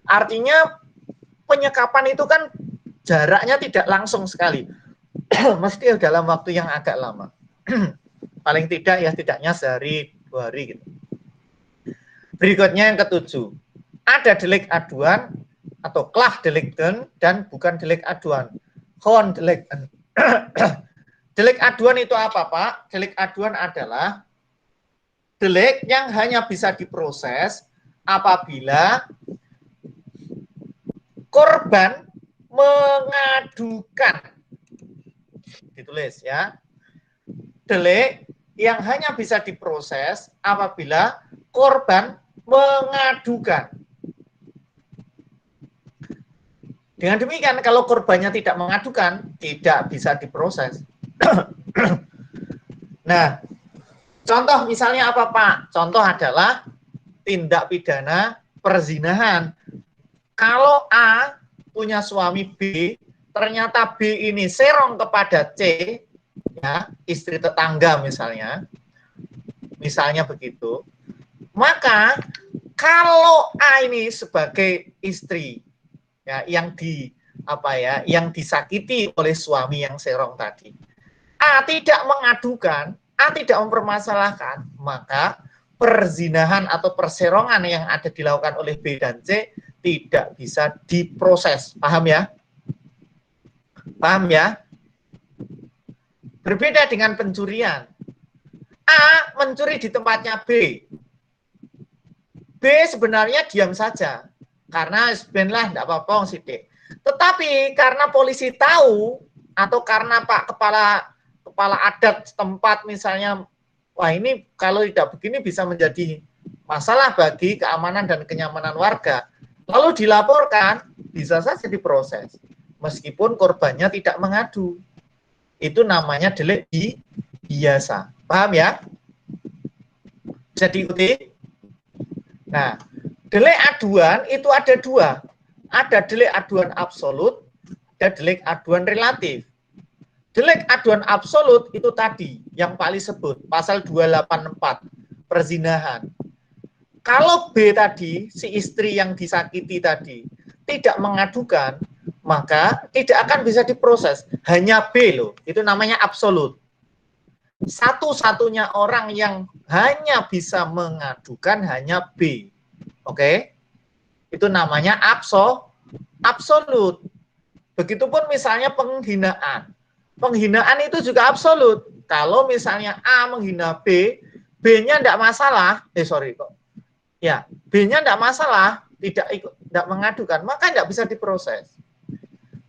Artinya penyekapan itu kan jaraknya tidak langsung sekali. Mesti dalam waktu yang agak lama. Paling tidak ya tidaknya sehari 2 hari gitu. Berikutnya yang ketujuh. Ada delik aduan atau klaagdelikten dan bukan delik aduan. Gewoon delikten. Delik aduan itu apa, Pak? Delik aduan adalah delik yang hanya bisa diproses apabila korban mengadukan. Ditulis ya. Delik yang hanya bisa diproses apabila korban mengadukan. Dengan demikian, kalau korbannya tidak mengadukan, tidak bisa diproses. Nah, contoh misalnya apa, Pak? Contoh adalah tindak pidana perzinahan. Kalau A punya suami B, ternyata B ini serong kepada C, ya, istri tetangga misalnya begitu, maka kalau A ini sebagai istri, ya, yang disakiti oleh suami yang serong tadi, A tidak mengadukan, A tidak mempermasalahkan, maka perzinahan atau perserongan yang ada dilakukan oleh B dan C tidak bisa diproses. Paham ya? Paham ya? Berbeda dengan pencurian. A mencuri di tempatnya B. B sebenarnya diam saja. Karena sebenarnya tidak apa-apa sidik. Tetapi karena polisi tahu atau karena Pak kepala adat setempat misalnya, wah ini kalau tidak begini bisa menjadi masalah bagi keamanan dan kenyamanan warga. Lalu dilaporkan, bisa saja diproses. Meskipun korbannya tidak mengadu. Itu namanya delik biasa. Paham ya? Bisa diikuti? Nah, delik aduan itu ada 2. Ada delik aduan absolut, ada delik aduan relatif. Delik aduan absolut itu tadi, yang paling sebut, pasal 284, perzinahan. Kalau B tadi, si istri yang disakiti tadi, tidak mengadukan, maka tidak akan bisa diproses. Hanya B loh, itu namanya absolut. Satu-satunya orang yang hanya bisa mengadukan hanya B. Oke? Itu namanya absolut. Begitupun misalnya penghinaan. Penghinaan itu juga absolut. Kalau misalnya A menghina B, B-nya tidak masalah. B-nya tidak masalah, tidak mengadukan, maka tidak bisa diproses.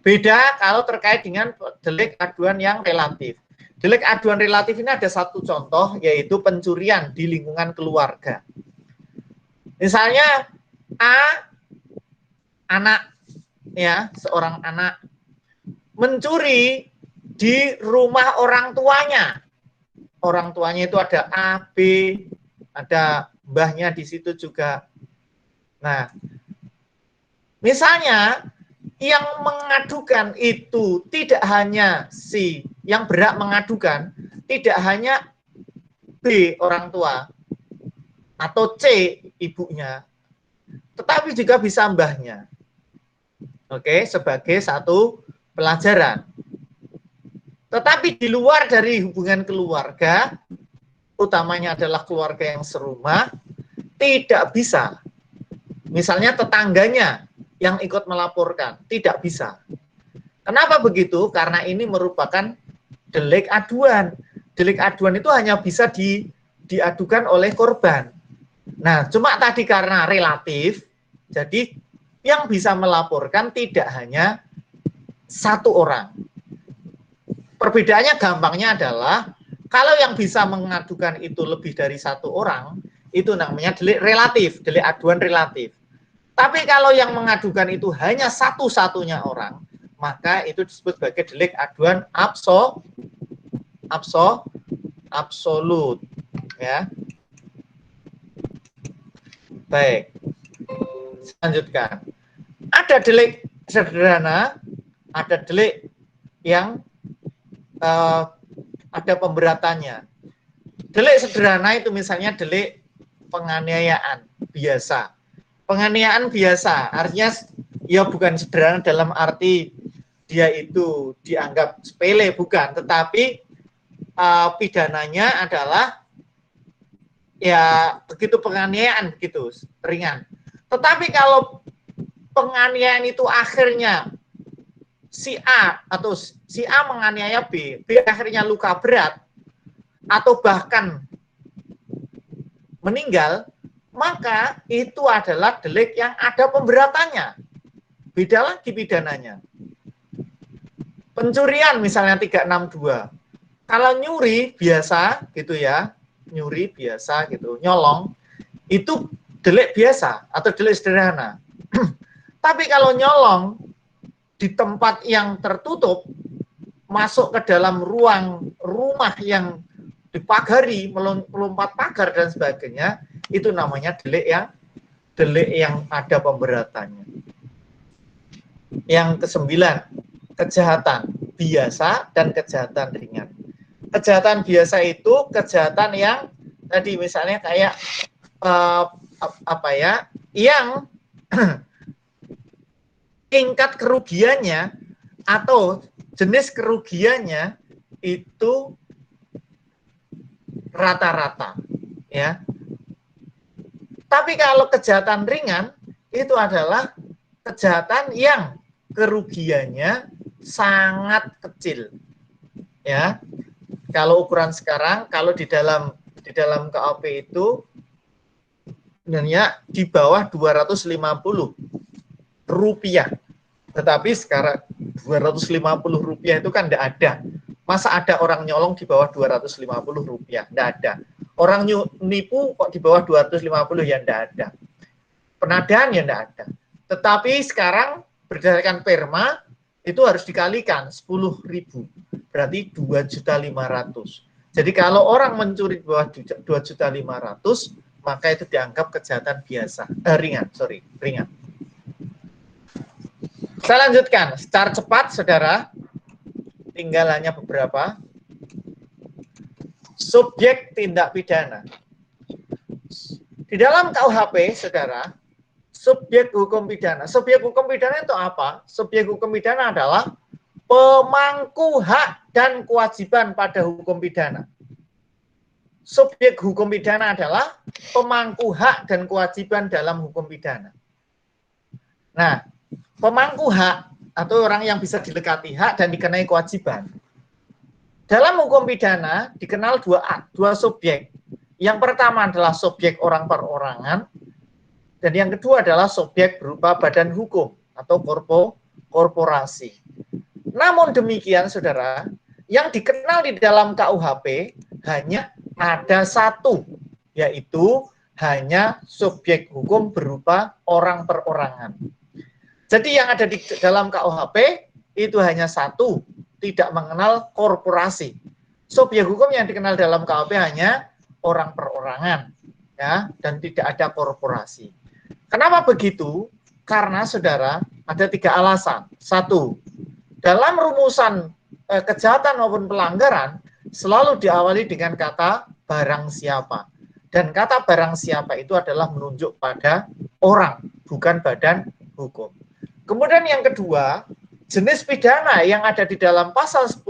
Beda kalau terkait dengan delik aduan yang relatif. Delik aduan relatif ini ada satu contoh, yaitu pencurian di lingkungan keluarga. Misalnya anak, ya, seorang anak mencuri di rumah orang tuanya. Orang tuanya itu ada A, B, ada mbahnya di situ juga. Nah, misalnya yang mengadukan itu tidak hanya si yang berhak mengadukan, tidak hanya B orang tua atau C ibunya, tetapi juga bisa mbahnya. Oke, sebagai satu pelajaran. Tetapi di luar dari hubungan keluarga, utamanya adalah keluarga yang serumah, tidak bisa. Misalnya tetangganya yang ikut melaporkan, tidak bisa. Kenapa begitu? Karena ini merupakan delik aduan. Delik aduan itu hanya bisa diadukan oleh korban. Nah, cuma tadi karena relatif, jadi yang bisa melaporkan tidak hanya satu orang. Perbedaannya gampangnya adalah kalau yang bisa mengadukan itu lebih dari satu orang, itu namanya delik relatif, delik aduan relatif. Tapi kalau yang mengadukan itu hanya satu-satunya orang, maka itu disebut sebagai delik aduan absolut, ya. Baik, lanjutkan. Ada delik sederhana, ada delik yang ada pemberatannya. Delik sederhana itu misalnya delik penganiayaan biasa. Penganiayaan biasa artinya ya bukan sederhana dalam arti dia itu dianggap sepele, bukan, tetapi pidananya adalah ya begitu penganiayaan, begitu ringan. Tetapi kalau penganiayaan itu akhirnya si A atau si A menganiaya B, B akhirnya luka berat atau bahkan meninggal, maka itu adalah delik yang ada pemberatannya. Beda lagi pidananya. Pencurian misalnya 362. Kalau nyuri biasa gitu ya, nyuri biasa gitu, nyolong, itu delik biasa atau delik sederhana. Tapi kalau nyolong di tempat yang tertutup, masuk ke dalam ruang rumah yang dipagari, melompat pagar dan sebagainya, itu namanya delik yang ada pemberatannya. Yang ke-9, kejahatan biasa dan kejahatan ringan. Kejahatan biasa itu kejahatan yang tadi misalnya kayak yang tingkat kerugiannya atau jenis kerugiannya itu rata-rata, ya. Tapi kalau kejahatan ringan itu adalah kejahatan yang kerugiannya sangat kecil, ya. Kalau ukuran sekarang, kalau di dalam KUP itu sebenarnya di bawah 250 rupiah. Tetapi sekarang 250 rupiah itu kan tidak ada. Masa ada orang nyolong di bawah 250 rupiah? Tidak ada. Orang nipu kok di bawah 250 ya tidak ada. Penadahan ya tidak ada. Tetapi sekarang berdasarkan perma itu harus dikalikan 10.000. Berarti 2.500.000. Jadi kalau orang mencuri di bawah 2.500.000, maka itu dianggap kejahatan biasa. Ringan. Saya lanjutkan secara cepat, saudara. Tinggal hanya beberapa. Subjek tindak pidana. Di dalam KUHP, saudara, subjek hukum pidana. Subjek hukum pidana itu apa? Subjek hukum pidana adalah pemangku hak dan kewajiban pada hukum pidana. Subjek hukum pidana adalah pemangku hak dan kewajiban dalam hukum pidana. Nah, pemangku hak atau orang yang bisa dilekati hak dan dikenai kewajiban. Dalam hukum pidana dikenal dua subjek. Yang pertama adalah subjek orang perorangan, dan yang kedua adalah subjek berupa badan hukum atau korporasi. Namun demikian, saudara, yang dikenal di dalam KUHP hanya ada satu, yaitu hanya subjek hukum berupa orang perorangan. Jadi yang ada di dalam KUHP itu hanya satu, tidak mengenal korporasi. Subjek hukum yang dikenal dalam KUHP hanya orang perorangan, ya, dan tidak ada korporasi. Kenapa begitu? Karena, saudara, ada 3 alasan. 1, dalam rumusan kejahatan maupun pelanggaran selalu diawali dengan kata barang siapa. Dan kata barang siapa itu adalah menunjuk pada orang, bukan badan hukum. Kemudian yang kedua, jenis pidana yang ada di dalam pasal 10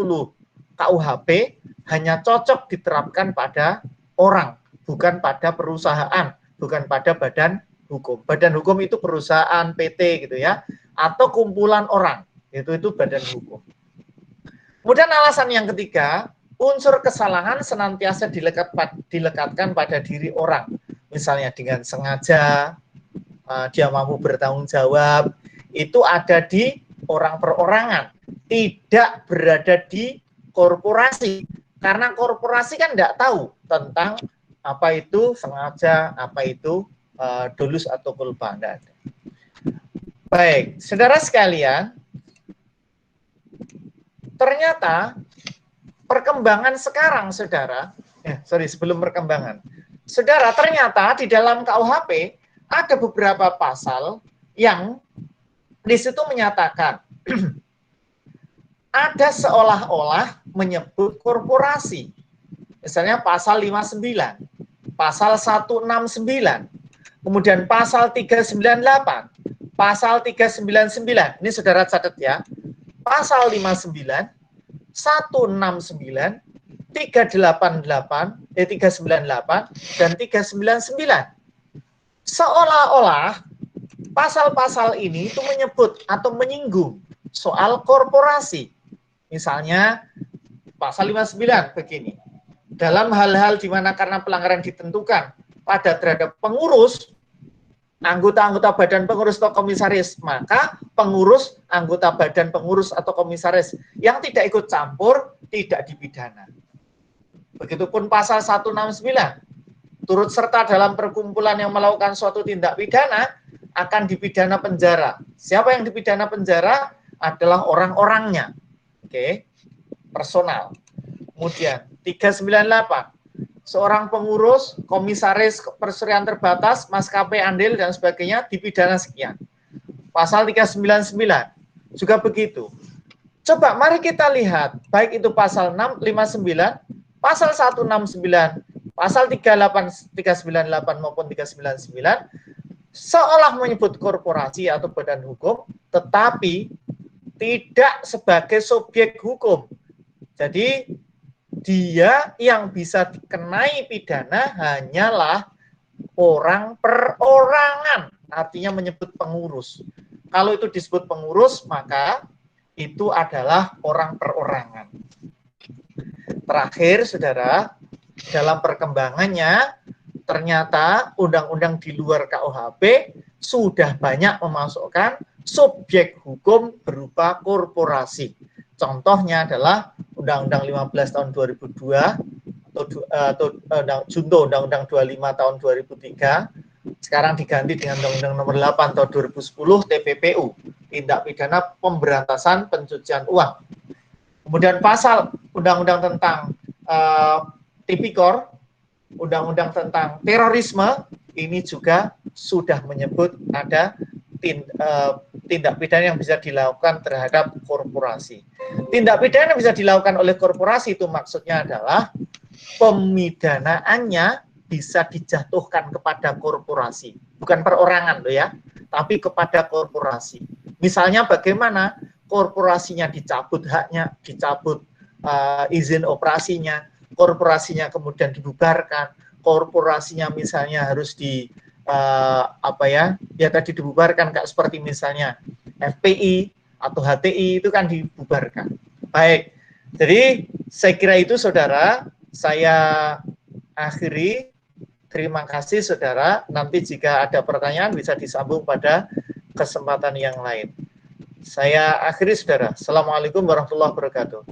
KUHP hanya cocok diterapkan pada orang, bukan pada perusahaan, bukan pada badan hukum. Badan hukum itu perusahaan, PT gitu ya, atau kumpulan orang, itu badan hukum. Kemudian alasan yang ketiga, unsur kesalahan senantiasa dilekatkan pada diri orang. Misalnya dengan sengaja, dia mampu bertanggung jawab, itu ada di orang perorangan, tidak berada di korporasi. Karena korporasi kan tidak tahu tentang apa itu sengaja, apa itu dolus atau culpa. Baik, saudara sekalian, ternyata perkembangan sekarang, saudara, sebelum perkembangan, saudara, ternyata di dalam KUHP ada beberapa pasal yang di situ menyatakan ada seolah-olah menyebut korporasi. Misalnya pasal 59, pasal 169, kemudian pasal 398, pasal 399. Ini saudara catat ya. Pasal 59, 169, 398, 398, dan 399. Seolah-olah pasal-pasal ini itu menyebut atau menyinggung soal korporasi. Misalnya pasal 59 begini. Dalam hal-hal di mana karena pelanggaran ditentukan pada terhadap pengurus, anggota-anggota badan pengurus atau komisaris, maka pengurus, anggota badan pengurus atau komisaris yang tidak ikut campur tidak dipidana. Begitupun pasal 169, turut serta dalam perkumpulan yang melakukan suatu tindak pidana akan dipidana penjara. Siapa yang dipidana penjara adalah orang-orangnya. Oke, personal. Kemudian 398, seorang pengurus, komisaris persuryan terbatas, maskapai andil dan sebagainya dipidana sekian. Pasal 399 juga begitu. Coba mari kita lihat, baik itu pasal 659, pasal 169, pasal 398 maupun 399, seolah menyebut korporasi atau badan hukum, tetapi tidak sebagai subjek hukum. Jadi dia yang bisa dikenai pidana hanyalah orang perorangan, artinya menyebut pengurus. Kalau itu disebut pengurus, maka itu adalah orang perorangan. Terakhir, saudara, dalam perkembangannya, ternyata undang-undang di luar KUHP sudah banyak memasukkan subjek hukum berupa korporasi. Contohnya adalah Undang-Undang 15 tahun 2002 atau Junto Undang-Undang 25 tahun 2003, sekarang diganti dengan Undang-Undang nomor 8 tahun 2010 TPPU, tindak pidana pemberantasan pencucian uang. Kemudian pasal Undang-Undang tentang Tipikor, Undang-Undang tentang terorisme, ini juga sudah menyebut ada tindak pidana yang bisa dilakukan terhadap korporasi. Tindak pidana yang bisa dilakukan oleh korporasi itu maksudnya adalah pemidanaannya bisa dijatuhkan kepada korporasi, bukan perorangan loh ya, tapi kepada korporasi. Misalnya bagaimana korporasinya dicabut haknya, dicabut izin operasinya, korporasinya kemudian dibubarkan, korporasinya misalnya harus tadi dibubarkan, kayak seperti misalnya FPI atau HTI itu kan dibubarkan. Baik, jadi saya kira itu saudara, saya akhiri. Terima kasih saudara, nanti jika ada pertanyaan bisa disambung pada kesempatan yang lain. Saya akhiri saudara. Assalamualaikum warahmatullahi wabarakatuh.